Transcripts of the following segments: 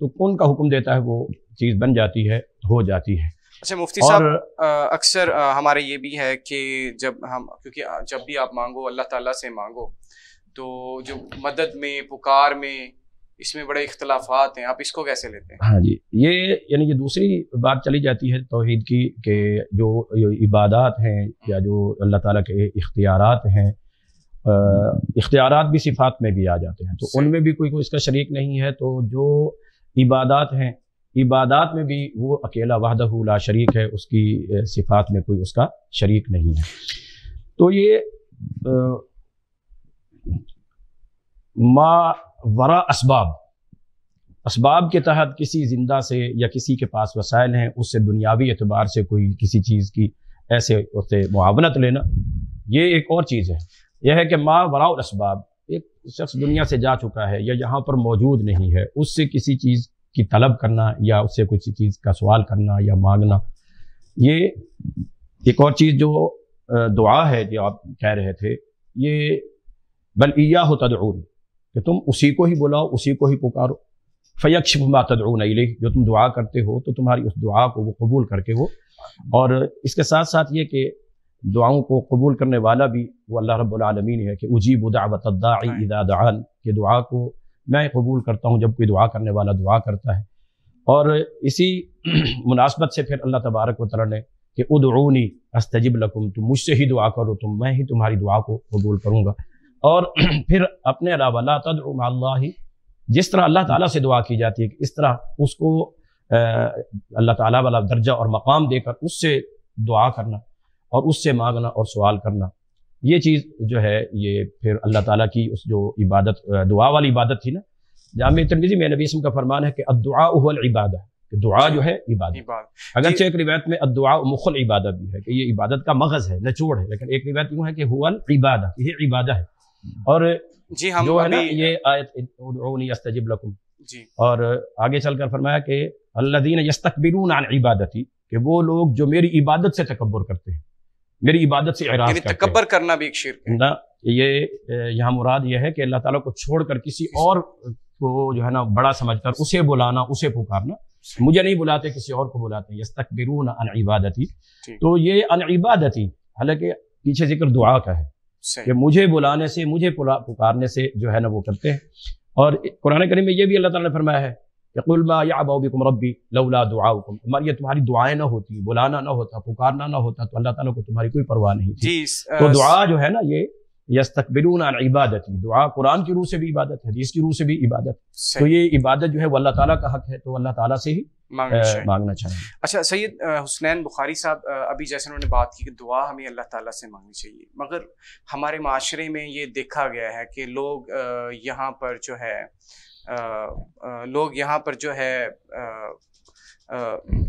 تو کون کا حکم دیتا ہے وہ چیز بن جاتی ہے، ہو جاتی ہے۔ اچھا مفتی صاحب، اکثر ہمارے یہ بھی ہے کہ کیونکہ جب بھی آپ مانگو اللہ تعالیٰ سے مانگو، تو جو مدد میں پکار میں اس میں بڑے اختلافات ہیں، آپ اس کو کیسے لیتے ہیں؟ ہاں جی، یعنی یہ دوسری بات چلی جاتی ہے توحید کی کہ جو عبادات ہیں یا جو اللہ تعالیٰ کے اختیارات ہیں، اختیارات بھی صفات میں بھی آ جاتے ہیں، تو ان میں بھی کوئی اس کا شریک نہیں ہے۔ تو جو عبادات ہیں، عبادات میں بھی وہ اکیلا وحدہ لا شریک ہے، اس کی صفات میں کوئی اس کا شریک نہیں ہے۔ تو یہ ما وراء اسباب کے تحت کسی زندہ سے یا کسی کے پاس وسائل ہیں، اس سے دنیاوی اعتبار سے کوئی کسی چیز کی ایسے اس سے معاونت لینا، یہ ایک اور چیز ہے۔ یہ ہے کہ ما وراء الاسباب، ایک شخص دنیا سے جا چکا ہے یا یہاں پر موجود نہیں ہے، اس سے کسی چیز کی طلب کرنا یا اس سے کسی چیز کا سوال کرنا یا مانگنا، یہ ایک اور چیز جو دعا ہے جو آپ کہہ رہے تھے، یہ بل ایاہ تدعون، کہ تم اسی کو ہی بلاؤ، اسی کو ہی پکارو، فیکشف ما تدعون الیہ، جو تم دعا کرتے ہو تو تمہاری اس دعا کو وہ قبول کر کے وہ، اور اس کے ساتھ ساتھ یہ کہ دعاؤں کو قبول کرنے والا بھی وہ اللہ رب العالمین ہے، کہ اجیب دعوت الداعی اذا دعان، کہ دعا کو میں قبول کرتا ہوں جب کوئی دعا کرنے والا دعا کرتا ہے۔ اور اسی مناسبت سے پھر اللہ تبارک و تعالیٰ نے کہ ادعونی استجب لکم، تم مجھ سے ہی دعا کرو تو میں ہی تمہاری دعا کو قبول کروں گا۔ اور پھر اپنے علاوہ لا تدعو مع اللہ، جس طرح اللہ تعالیٰ سے دعا کی جاتی ہے کہ اس طرح اس کو اللہ تعالیٰ والا درجہ اور مقام دے کر اس سے دعا کرنا اور اس سے مانگنا اور سوال کرنا، یہ چیز جو ہے یہ پھر اللہ تعالیٰ کی اس جو عبادت، دعا والی عبادت تھی نا، جامع ترمذی میں نبی اسم کا فرمان ہے کہ الدعاء هو العبادہ، کہ دعا جو ہے عبادت۔ اگرچہ ایک روایت میں الدعاء مخ العبادہ بھی ہے کہ یہ عبادت کا مغز ہے، نچوڑ ہے، لیکن ایک روایت یوں ہے کہ هو العبادہ، یہ عبادہ ہے۔ اور جی ہم جو ہے نا یہ آیت ادعونی استجب لکم، جی، اور آگے چل کر فرمایا کہ الذین یستکبرون عن عبادتی، کہ وہ لوگ جو میری عبادت سے تکبر کرتے ہیں، میری عبادت سے اعراض کرتے ہیں۔ تکبر کرنا بھی ایک شرک ہے نا، یہ یہاں مراد یہ ہے کہ اللہ تعالیٰ کو چھوڑ کر کسی اور کو جو ہے نا بڑا سمجھ کر اسے بلانا، اسے پکارنا، مجھے نہیں بلاتے کسی اور کو بلاتے ہیں۔ یستکبرون عن عبادتی، تو یہ عن عبادتی حالانکہ پیچھے ذکر دعا کا ہے کہ مجھے بلانے سے، مجھے پکارنے سے جو ہے نا وہ کرتے ہیں۔ اور قرآن کریم میں یہ بھی اللہ تعالیٰ نے فرمایا ہے کہ قل ما یعبأ بکم ربی لولا دعاؤکم، یہ تمہاری دعائیں نہ ہوتی، بلانا نہ ہوتا، پکارنا نہ ہوتا تو اللہ تعالیٰ کو تمہاری کوئی پرواہ نہیں تھی۔ تو دعا جو ہے نا یہ یستکبرون عن عبادتی، دعا قرآن کی روح سے بھی عبادت ہے، حدیث کی روح سے بھی عبادت، تو یہ عبادت جو ہے وہ اللہ تعالیٰ کا حق ہے، تو اللہ تعالیٰ سے ہی مانگنا چاہیے۔ اچھا سید حسنین بخاری صاحب، ابھی جیسے انہوں نے بات کی کہ دعا ہمیں اللہ تعالیٰ سے مانگنی چاہیے، مگر ہمارے معاشرے میں یہ دیکھا گیا ہے کہ لوگ یہاں پر جو ہے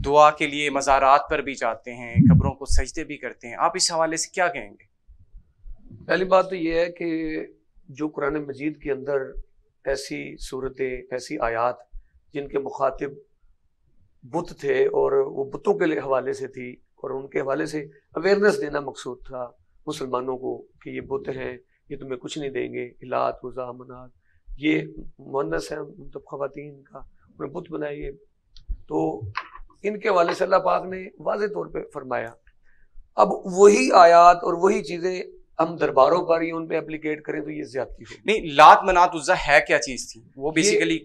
دعا کے لیے مزارات پر بھی جاتے ہیں، قبروں کو سجدے بھی کرتے ہیں، آپ اس حوالے سے کیا کہیں گے؟ پہلی بات تو یہ ہے کہ جو قرآن مجید کے اندر ایسی صورتیں، ایسی آیات جن کے مخاطب بت تھے اور وہ بتوں کے حوالے سے تھی، اور ان کے حوالے سے اویئرنیس دینا مقصود تھا مسلمانوں کو کہ یہ بت ہیں، یہ تمہیں کچھ نہیں دیں گے، الات، عزا، منات، یہ مؤنث ہے مطلب خواتین کا، انہیں بت بنائیے، تو ان کے حوالے سے اللہ پاک نے واضح طور پہ فرمایا۔ اب وہی آیات اور وہی چیزیں ہم درباروں پر ہی ان پہ اپلیکیٹ کریں تو یہ زیادتی ہوگی۔ نہیں، لات منات عزا ہے کیا چیز تھی؟ وہ بیسیکلی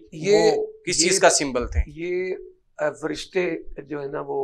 کس چیز کا سمبل تھے؟ یہ فرشتے جو ہے نا وہ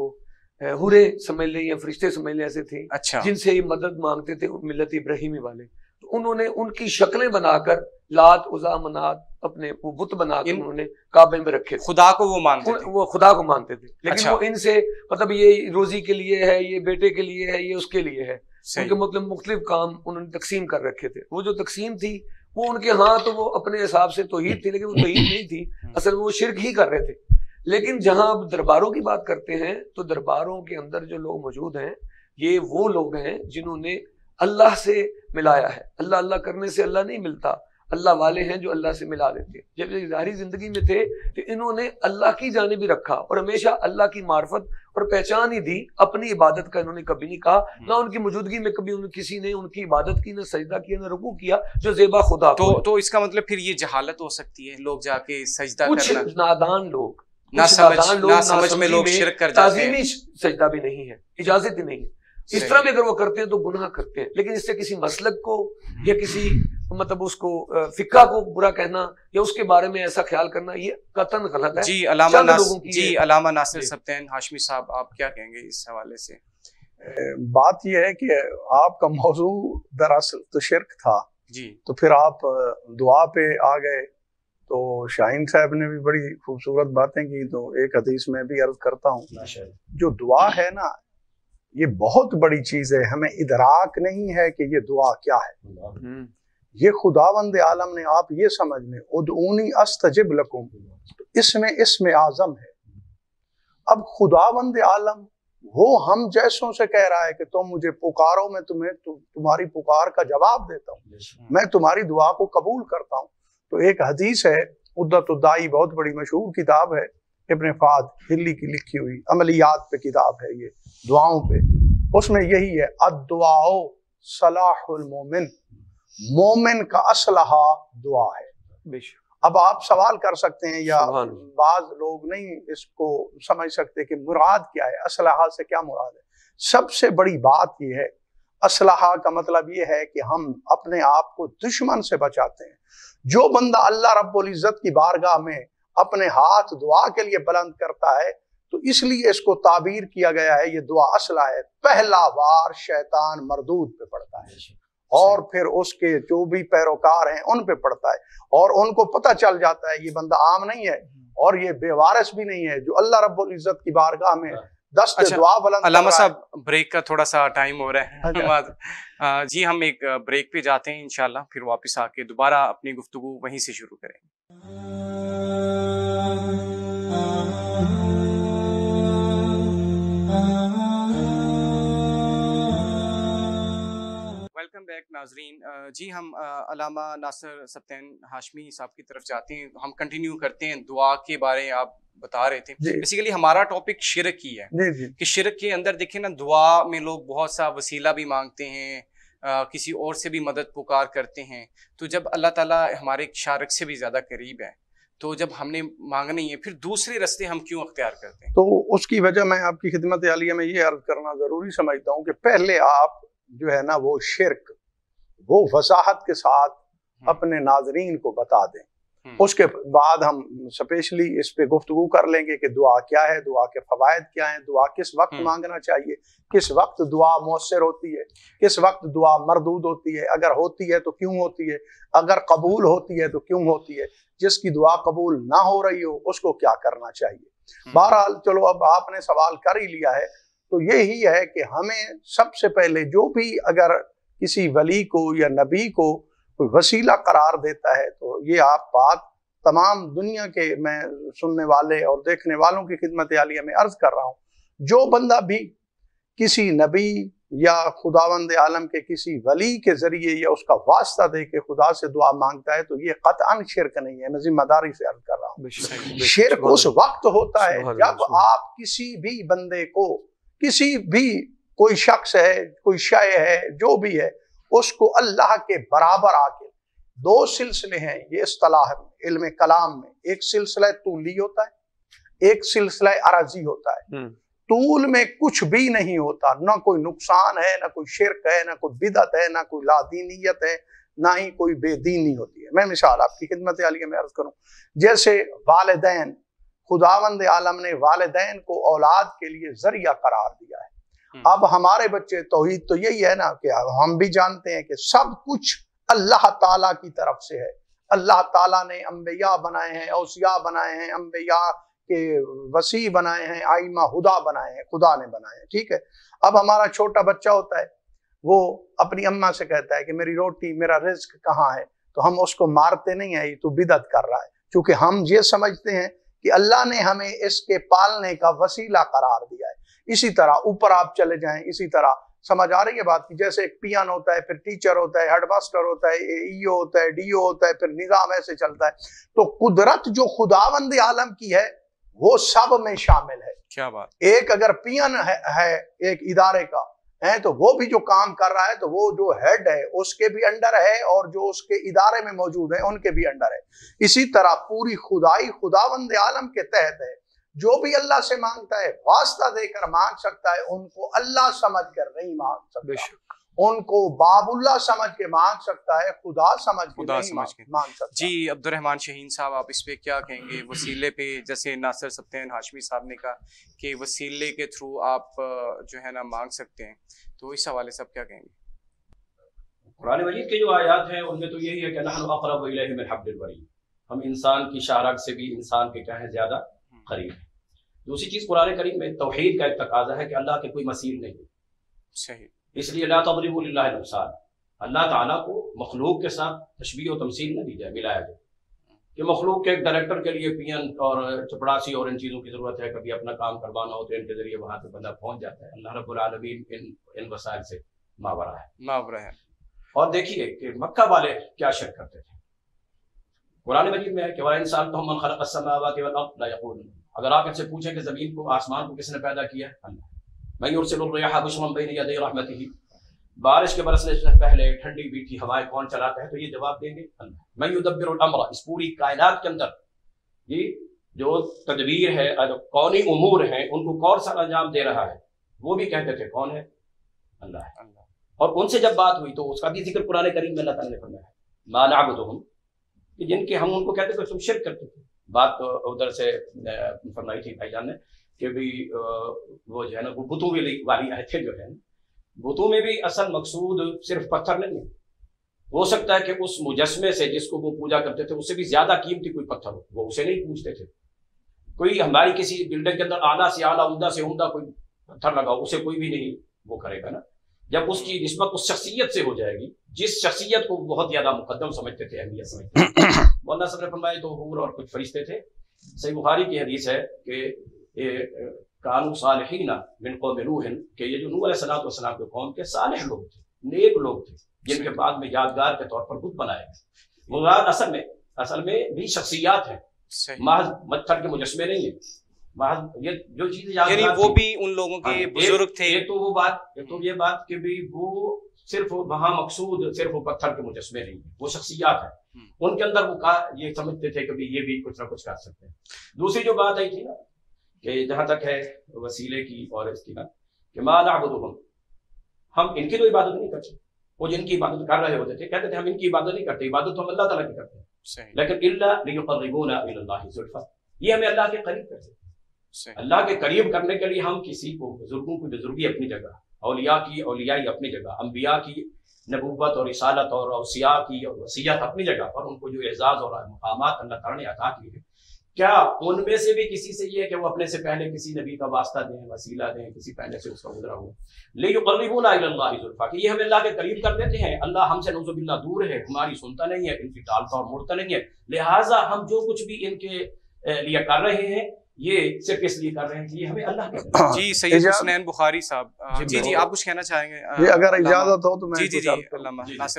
حورے سمجھ لیں یا فرشتے سمجھ لیں ایسے تھے، اچھا، جن سے یہ مدد مانگتے تھے ملت ابراہیمی والے، تو انہوں نے ان کی شکلیں بنا کر لات، عزا، منات اپنے وہ بت بنا کر انہوں نے کعبے میں رکھے تھے، خدا کو وہ مانتے تھے، وہ خدا کو مانتے تھے، لیکن وہ ان سے مطلب یہ روزی کے لیے ہے، یہ بیٹے کے لیے ہے، یہ اس کے لیے ہے، ان کے مطلب مختلف کام انہوں نے تقسیم کر رکھے تھے۔ وہ جو تقسیم تھی وہ ان کے ہاں تو وہ اپنے حساب سے توحید تھی، لیکن وہ توحید نہیں تھی، اصل میں وہ شرک ہی کر رہے تھے۔ لیکن جہاں اب درباروں کی بات کرتے ہیں تو درباروں کے اندر جو لوگ موجود ہیں یہ وہ لوگ ہیں جنہوں نے اللہ سے ملایا ہے۔ اللہ اللہ کرنے سے اللہ نہیں ملتا، اللہ والے ہیں جو اللہ سے ملا دیتے ہیں۔ جب یہ ظاہری زندگی میں تھے تو انہوں نے اللہ کی جانب ہی رکھا اور ہمیشہ اللہ کی معرفت اور پہچان ہی دی. اپنی عبادت کا انہوں نے کبھی نہیں کہا, نہ ان کی موجودگی میں کبھی کسی نے ان کی عبادت کی, نہ سجدہ کیا, نہ رکوع کیا جو زیبا خدا کو. تو اس کا مطلب پھر یہ جہالت ہو سکتی ہے, لوگ جا کے سجدہ کچھ کرنا, نادان لوگ, نہ سمجھ میں لوگ شرک کر جاتے ہیں. تعظیمی سجدہ بھی نہیں ہے, اجازت ہی نہیں ہے. اس طرح بھی اگر وہ کرتے ہیں تو گناہ کرتے ہیں, لیکن اس سے کسی مسلک کو یا کسی مطلب اس کو فقہ کو برا کہنا یا اس کے بارے میں ایسا خیال کرنا یہ قطعاً غلط ہے. جی علامہ ناصر سبطین ہاشمی صاحب, آپ کیا کہیں گے اس حوالے سے؟ بات یہ ہے کہ آپ کا موضوع دراصل تو شرک تھا جی, تو پھر آپ دعا پہ آ گئے. تو شاہین صاحب نے بھی بڑی خوبصورت باتیں کی, تو ایک حدیث میں بھی عرض کرتا ہوں, جو دعا ہے نا یہ بہت بڑی چیز ہے, ہمیں ادراک نہیں ہے کہ یہ دعا کیا ہے. یہ خداوند عالم نے, آپ یہ سمجھ لیں ادعونی استجب لکم, اس میں اسم اعظم ہے. اب خداوند عالم وہ ہم جیسوں سے کہہ رہا ہے کہ تم مجھے پکارو, میں تمہاری پکار کا جواب دیتا ہوں, میں تمہاری دعا کو قبول کرتا ہوں. تو ایک حدیث ہے, عدت الدائی بہت بڑی مشہور کتاب ہے, ابن فہد ہلی کی لکھی ہوئی عملیات پہ کتاب ہے, یہ دعاؤں پہ, اس میں یہی ہے الدعاء صلاح المومن, مومن کا اسلحہ دعا ہے. اب آپ سوال کر سکتے ہیں یا بعض لوگ نہیں اس کو سمجھ سکتے کہ مراد کیا ہے, اسلحہ سے کیا مراد ہے. سب سے بڑی بات یہ ہے, اسلحہ کا مطلب یہ ہے کہ ہم اپنے آپ کو دشمن سے بچاتے ہیں. جو بندہ اللہ رب العزت کی بارگاہ میں اپنے ہاتھ دعا کے لیے بلند کرتا ہے تو اس لیے اس کو تعبیر کیا گیا ہے یہ دعا اسلحہ ہے. پہلا وار شیطان مردود پہ پڑتا ہے اور پھر اس کے جو بھی پیروکار ہیں ان پہ پڑتا ہے, اور ان کو پتہ چل جاتا ہے یہ بندہ عام نہیں ہے اور یہ بے وارث بھی نہیں ہے جو اللہ رب العزت کی بارگاہ میں دست دعا بلند. علامہ صاحب بریک کا تھوڑا سا ٹائم ہو رہا ہے جی, ہم ایک بریک پہ جاتے ہیں انشاءاللہ, پھر واپس آ کے دوبارہ اپنی گفتگو وہیں سے شروع کریں. ویلکم بیک ناظرین. جی ہم علامہ ناصر سبطین ہاشمی صاحب کی طرف جاتے ہیں, ہم کنٹینیو کرتے ہیں دعا کے بارے. آپ بتا رہے تھے بیسیکلی ہمارا ٹاپک شرک ہی ہے کہ شرک کے اندر دیکھیں نا, دعا میں لوگ بہت سا وسیلہ بھی مانگتے ہیں, کسی اور سے بھی مدد پکار کرتے ہیں. تو جب اللہ تعالیٰ ہمارے شارک سے بھی زیادہ قریب ہے تو جب ہم نے مانگنا ہی ہے پھر دوسرے راستے ہم کیوں اختیار کرتے ہیں؟ تو اس کی وجہ میں آپ کی خدمت عالیہ میں یہ عرض کرنا ضروری سمجھتا ہوں کہ پہلے آپ جو ہے نا وہ شرک وہ وضاحت کے ساتھ اپنے ناظرین کو بتا دیں. اس کے بعد ہم اسپیشلی اس پہ گفتگو کر لیں گے کہ دعا کیا ہے, دعا کے فوائد کیا ہیں, دعا کس وقت مانگنا چاہیے, کس وقت دعا مؤثر ہوتی ہے, کس وقت دعا مردود ہوتی ہے, اگر ہوتی ہے تو کیوں ہوتی ہے, اگر قبول ہوتی ہے تو کیوں ہوتی ہے, جس کی دعا قبول نہ ہو رہی ہو اس کو کیا کرنا چاہیے. بہرحال چلو اب آپ نے سوال کر ہی لیا ہے تو یہی ہے کہ ہمیں سب سے پہلے جو بھی اگر کسی ولی کو یا نبی کو کوئی وسیلہ قرار دیتا ہے تو یہ آپ بات تمام دنیا کے میں سننے والے اور دیکھنے والوں کی خدمت عالیہ میں عرض کر رہا ہوں, جو بندہ بھی کسی نبی یا خداوند عالم کے کسی ولی کے ذریعے یا اس کا واسطہ دے کے خدا سے دعا مانگتا ہے تو یہ قطعاً شرک نہیں ہے. میں ذمہ داری سے عرض کر رہا ہوں. شرک اس وقت ہوتا ہے جب آپ کسی بھی بندے کو, کسی بھی کوئی شخص ہے, کوئی شے ہے, جو بھی ہے, اس کو اللہ کے برابر آ کے, دو سلسلے ہیں یہ اصطلاح علم کلام میں, ایک سلسلہ طولی ہوتا ہے, ایک سلسلہ عرضی ہوتا ہے. طول میں کچھ بھی نہیں ہوتا, نہ کوئی نقصان ہے, نہ کوئی شرک ہے, نہ کوئی بدعت ہے, نہ کوئی لادینیت ہے, نہ ہی کوئی بے دینی ہوتی ہے. میں مثال آپ کی خدمت عالیہ میں عرض کروں, جیسے والدین, خداوند عالم نے والدین کو اولاد کے لیے ذریعہ قرار دیا ہے. اب ہمارے بچے, توحید تو یہی ہے نا کہ ہم بھی جانتے ہیں کہ سب کچھ اللہ تعالیٰ کی طرف سے ہے. اللہ تعالیٰ نے انبیاء بنائے ہیں, اوصیاء بنائے ہیں, انبیاء کے وسیع بنائے ہیں, آئمہ ہدا بنائے ہیں, خدا نے بنائے ہیں. ٹھیک ہے, اب ہمارا چھوٹا بچہ ہوتا ہے, وہ اپنی اماں سے کہتا ہے کہ میری روٹی, میرا رزق کہاں ہے, تو ہم اس کو مارتے نہیں ہیں, یہ تو بدعت کر رہا ہے, چونکہ ہم یہ سمجھتے ہیں کہ اللہ نے ہمیں اس کے پالنے کا وسیلہ قرار دیا ہے. اسی طرح اوپر آپ چلے جائیں, اسی طرح سمجھ آ رہی ہے بات کی, جیسے ایک پیان ہوتا ہے, پھر ٹیچر ہوتا ہے, ہیڈ ماسٹر ہوتا ہے, ای او ہوتا ہے, ڈی او ہوتا ہے, پھر نظام ایسے چلتا ہے. تو قدرت جو خداوند عالم کی ہے وہ سب میں شامل ہے. کیا بات. ایک اگر پین ہے ایک ادارے کا ہے تو وہ بھی جو کام کر رہا ہے تو وہ جو ہیڈ ہے اس کے بھی انڈر ہے اور جو اس کے ادارے میں موجود ہیں ان کے بھی انڈر ہے. اسی طرح پوری خدائی خداوند عالم کے تحت ہے. جو بھی اللہ سے مانگتا ہے واسطہ دے کر مانگ سکتا ہے، ان کو اللہ سمجھ کر نہیں مانگ سکتا، ان کو باب اللہ سمجھ کے مانگ سکتا ہے، خدا سمجھ کے نہیں مانگ سکتا. جی عبد الرحمان شاہین صاحب، آپ اس پہ کیا کہیں گے؟ وسیلے پہ جیسے ناصر سبطین ہاشمی صاحب نے کہا کہ وسیلے کے تھرو آپ جو ہے نا مانگ سکتے ہیں، تو اس حوالے سے آپ کیا کہیں گے؟ قرآن مجید کے جو آیات ہیں ان میں تو یہی ہے کہ نحن اقرب الیہ من حبل الورید، ہم انسان کی شاہ رگ سے بھی انسان کے کیا ہے زیادہ قریب ہے. دوسری چیز قرآن کریم میں توحید کا ایک تقاضا ہے کہ اللہ کے کوئی مثیل نہیں ہے. صحیح. اس لیے لا تضربوا للہ الامثال، اللہ تعالیٰ کو مخلوق کے ساتھ تشبیہ و تمثیل نہ دی جائے، ملایا جائے کہ مخلوق کے ایک ڈائریکٹر کے لیے پین اور چپڑاسی اور ان چیزوں کی ضرورت ہے، کبھی اپنا کام کروانا ہو تو ان کے ذریعے وہاں پہ بندہ پہنچ جاتا ہے. اللہ رب العالمین ان وسائل سے ماورا ہے. اور دیکھیے کہ مکہ والے کیا شرک کرتے تھے. قرآن مجید میں ہے کہ وَإِنْ سَأَلْتَهُم مَّنْ خَلَقَ السَّمَاوَاتِ وَالْأَرْضَ لَيَقُولُنَّ، اگر آپ ان سے پوچھیں کہ زمین کو آسمان کو کس نے پیدا کیا ہے، اللہ. مَن يُرْسِلُ الرِّيَاحَ بُشْرًا بَيْنَ يَدَيْ رَحْمَتِهِ، بارش کے برسنے سے پہلے ٹھنڈی میٹھی ہوائیں کون چلاتا ہے؟ تو یہ جواب دیں گے اللہ. مَن يُدَبِّرُ الْأَمْرَ، اس پوری کائنات کے اندر یہ جو تدبیر ہے، کونی امور ہیں، ان کو کون سا انجام دے رہا ہے؟ وہ بھی کہتے تھے کون ہے؟ اللہ ہے. اور ان سے جب بات ہوئی تو اس کا بھی ذکر قرآن کریم میں اللہ تعالیٰ نے فرمایا ہے مَا نَعْبُدُهُمْ، کہ جن کے ہم ان کو کہتے تھے تم شرک کرتے تھے. بات ادھر سے فرمائی تھی بھائی جان نے کہ بھی وہ جو ہے نا وہ بتوں والی آیتیں جو ہے بتوں میں بھی اصل مقصود صرف پتھر نہیں ہے. ہو سکتا ہے کہ اس مجسمے سے جس کو وہ پوجا کرتے تھے اس سے بھی زیادہ قیمتی کوئی پتھر ہو، وہ اسے نہیں پوجتے تھے. کوئی ہماری کسی بلڈنگ کے اندر اعلیٰ سے اعلیٰ عمدہ سے عمدہ کوئی پتھر لگاؤ، اسے کوئی بھی نہیں وہ کرے گا نا. جب اس کی نسبت اس شخصیت سے ہو جائے گی جس شخصیت کو بہت زیادہ مقدم سمجھتے تھے، اہمیت سمجھتے تھے. مولانا صاحب نے فرمایا تو حور اور کچھ فرشتے تھے. صحیح بخاری کی حدیث ہے کہ کانوا صالحین من قوم نوح، کہ یہ جو نوح علیہ السلام کے قوم کے صالح لوگ تھے، نیک لوگ تھے، جن کے بعد میں یادگار کے طور پر بت بنائے گئے. مراد اصل میں بھی شخصیات ہیں، محض پتھر کے مجسمے نہیں ہیں. یہ جو چیزیں یعنی وہ بھی ان لوگوں کے بزرگ تھے. یہ تو وہ بات کہ بھی وہ صرف وہاں مقصود صرف وہ پتھر کے مجسمے نہیں ہیں، وہ شخصیات ہیں. ان کے اندر وہ یہ سمجھتے تھے کہ یہ بھی کچھ نہ کچھ کر سکتے ہیں. دوسری جو بات آئی تھی نا کہ جہاں تک ہے وسیلے کی اور اس کی نا کہ ما نعبدہم، ہم ان کی تو عبادت نہیں کرتے. وہ جن کی عبادت کر رہے ہوتے تھے کہتے تھے ہم ان کی عبادت نہیں کرتے، عبادت تو ہم اللہ تعالیٰ کی کرتے ہیں. لیکن الا لیقربونا الی اللہ زلفی، یہ ہمیں اللہ کے قریب کرتے ہیں. اللہ کے قریب کرنے کے لیے ہم کسی کو بزرگوں کی بزرگی اپنی جگہ، اولیاء کی اولیائی اپنی جگہ، انبیاء کی نبوت اور رسالت اور اوصیاء کی وصیت اپنی جگہ پر، ان کو جو اعزاز اور مقامات اللہ تعالیٰ نے عطا کیے ہیں، کیا ان میں سے بھی کسی سے یہ کہ وہ اپنے سے پہلے کسی نبی کا واسطہ دیں، وسیلہ دیں، کسی پہلے سے اس کا گزرا ہو؟ لیقربونا الی اللہ زلفی، کہ یہ ہمیں اللہ کے قریب کر دیتے ہیں. اللہ ہم سے نعوذ باللہ دور ہے، ہماری سنتا نہیں ہے، ان کی ٹالتا اور مڑتا نہیں ہے، لہٰذا ہم جو کچھ بھی ان کے لیے کر رہے ہیں یہ صرف اس لیے کر رہے ہیں کہ یہ ہمیں اللہ کے. جی سید حسنین بخاری صاحب، جی آپ کچھ کہنا چاہیں گے؟ یہ اگر اجازت ہو تو میں جی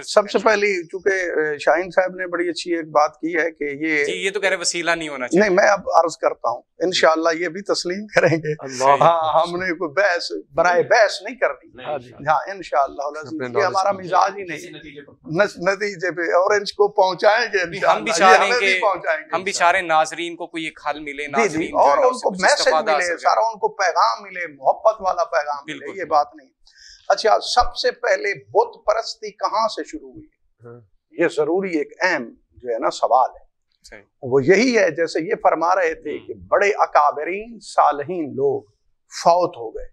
سب سے پہلی، چونکہ شاہین صاحب نے بڑی اچھی ایک بات کی ہے کہ یہ تو کہہ رہے وسیلہ نہیں ہونا چاہیے. نہیں، میں اب عرض کرتا ہوں انشاءاللہ یہ بھی تسلیم کریں گے. ہاں، ہم نے کوئی بحث برائے بحث نہیں کرنی. ہاں انشاءاللہ یہ ہمارا مزاج ہی نہیں، نتیجے پہ اور ان کو پہنچائیں گے. ہم بھی چاہ رہے ہیں ناظرین کو کوئی ایک حل ملے، ناظرین اور ان کو میسج ملے، سارا ان کو پیغام ملے، محبت والا پیغام ملے. یہ بات نہیں. اچھا، سب سے پہلے بت پرستی کہاں سے شروع ہوئی؟ یہ ضروری ایک اہم جو ہے نا سوال ہے. وہ یہی ہے جیسے یہ فرما رہے تھے کہ بڑے اکابرین صالحین لوگ فوت ہو گئے.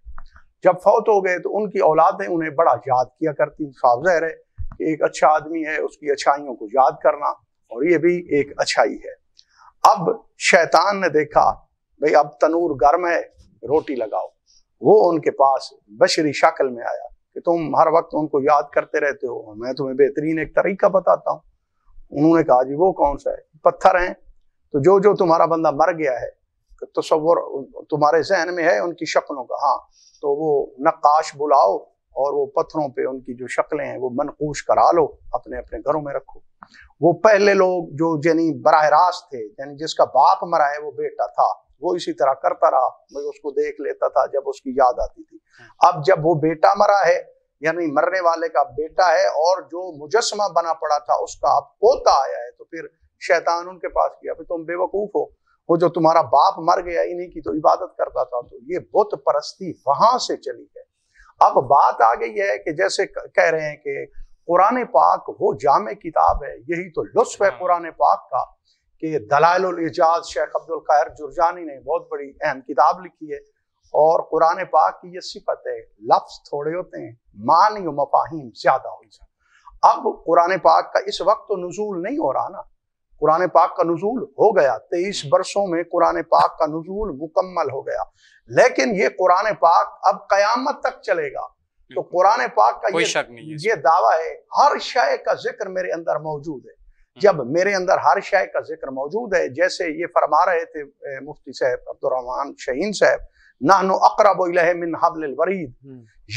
جب فوت ہو گئے تو ان کی اولادیں انہیں بڑا یاد کیا کرتی. صاف ظاہر ہے کہ ایک اچھا آدمی ہے، اس کی اچھائیوں کو یاد کرنا، اور یہ بھی ایک اچھائی ہے. اب شیطان نے دیکھا بھئی اب تنور گرم ہے، روٹی لگاؤ. وہ ان کے پاس بشری شکل میں آیا کہ تم ہر وقت ان کو یاد کرتے رہتے ہو، میں تمہیں بہترین ایک طریقہ بتاتا ہوں. انہوں نے کہا جی وہ کون سا ہے؟ پتھر ہیں تو جو تمہارا بندہ مر گیا ہے تصور تمہارے ذہن میں ہے ان کی شکلوں کا، ہاں تو وہ نقاش بلاؤ اور وہ پتھروں پہ ان کی جو شکلیں ہیں وہ منقوش کرا لو، اپنے اپنے گھروں میں رکھو۔ وہ پہلے لوگ جو یعنی براہ راست تھے، یعنی جس کا باپ مرا ہے وہ بیٹا تھا، وہ اسی طرح کرتا رہا، میں اس کو دیکھ لیتا تھا جب اس کی یاد آتی تھی۔ اب جب وہ بیٹا مرا ہے، یعنی مرنے والے کا بیٹا ہے، اور جو مجسمہ بنا پڑا تھا اس کا اب پوتا آیا ہے، تو پھر شیطان ان کے پاس کیا، پھر تم بے وقوف ہو، وہ جو تمہارا باپ مر گیا انہی کی تو عبادت کرتا تھا۔ تو یہ بت پرستی وہاں سے چلی ہے۔ اب بات آ گئی ہے کہ جیسے کہہ رہے ہیں کہ قرآن پاک وہ جامع کتاب ہے، یہی تو لطف ہے قرآن پاک کا کہ دلائل الاعجاز شیخ عبد القاہر جرجانی نے بہت بڑی اہم کتاب لکھی ہے، اور قرآن پاک کی یہ صفت ہے، لفظ تھوڑے ہوتے ہیں، معنی و مفاہیم زیادہ ہو جائے۔ اب قرآن پاک کا اس وقت تو نزول نہیں ہو رہا نا، قرآن پاک کا نزول ہو گیا، 23 برسوں میں قرآن پاک کا نزول مکمل ہو گیا، لیکن یہ قرآن پاک اب قیامت تک چلے گا۔ تو قرآن پاک کا یہ دعویٰ ہے، ہر شے کا ذکر میرے اندر موجود ہے۔ جب میرے اندر ہر شے کا ذکر موجود ہے، جیسے یہ فرما رہے تھے مفتی صاحب عبدالرحمن شہین صاحب، نحن اقرب الیہ من حبل الورید،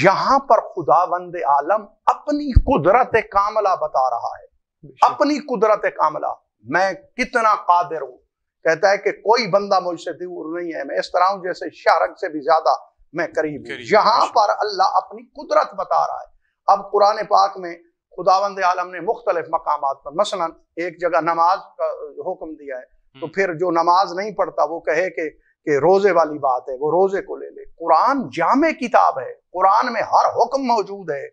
یہاں پر خداوند عالم اپنی قدرت کاملہ بتا رہا ہے، اپنی قدرت کاملہ، میں کتنا قادر ہوں۔ کہتا ہے کہ کوئی بندہ مجھ سے دور نہیں ہے، میں اس طرح ہوں جیسے شارک سے بھی زیادہ میں قریب ہوں۔ یہاں پر اللہ اپنی قدرت بتا رہا ہے۔ اب قرآن پاک میں خداوند عالم نے مختلف مقامات پر، مثلا ایک جگہ نماز کا حکم دیا ہے، تو پھر جو نماز نہیں پڑھتا وہ کہے کہ روزے والی بات ہے، وہ روزے کو لے لے۔ قرآن جامع کتاب ہے، قرآن میں ہر حکم موجود ہے۔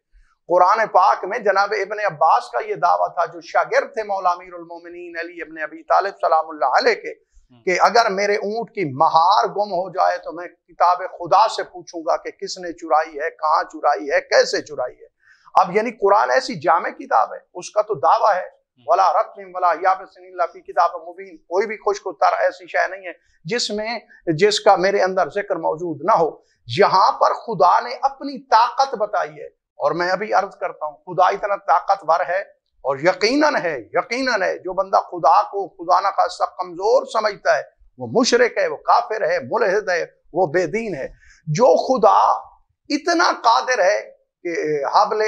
قرآن پاک میں جناب ابن عباس کا یہ دعویٰ تھا، جو شاگرد تھے مولا امیر المومنین علی ابن ابی طالب سلام اللہ علیہ کے، کہ اگر میرے اونٹ کی مہار گم ہو جائے تو میں کتاب خدا سے پوچھوں گا کہ کس نے چرائی ہے، کہاں چرائی ہے، کیسے چرائی ہے۔ اب یعنی قرآن ایسی جامع کتاب ہے، اس کا تو دعویٰ ہے ولا رتم ولا یابس الا فی کتاب مبین، کوئی بھی خشک و تر ایسی شے نہیں ہے جس کا میرے اندر ذکر موجود نہ ہو۔ یہاں پر خدا نے اپنی طاقت بتائی ہے، اور میں ابھی عرض کرتا ہوں خدا اتنا طاقتور ہے، اور یقیناً ہے جو بندہ خدا کو خدا نہ خاصہ کمزور سمجھتا ہے وہ مشرک ہے، وہ کافر ہے، ملحد ہے، وہ بے دین ہے۔ جو خدا اتنا قادر ہے کہ حبل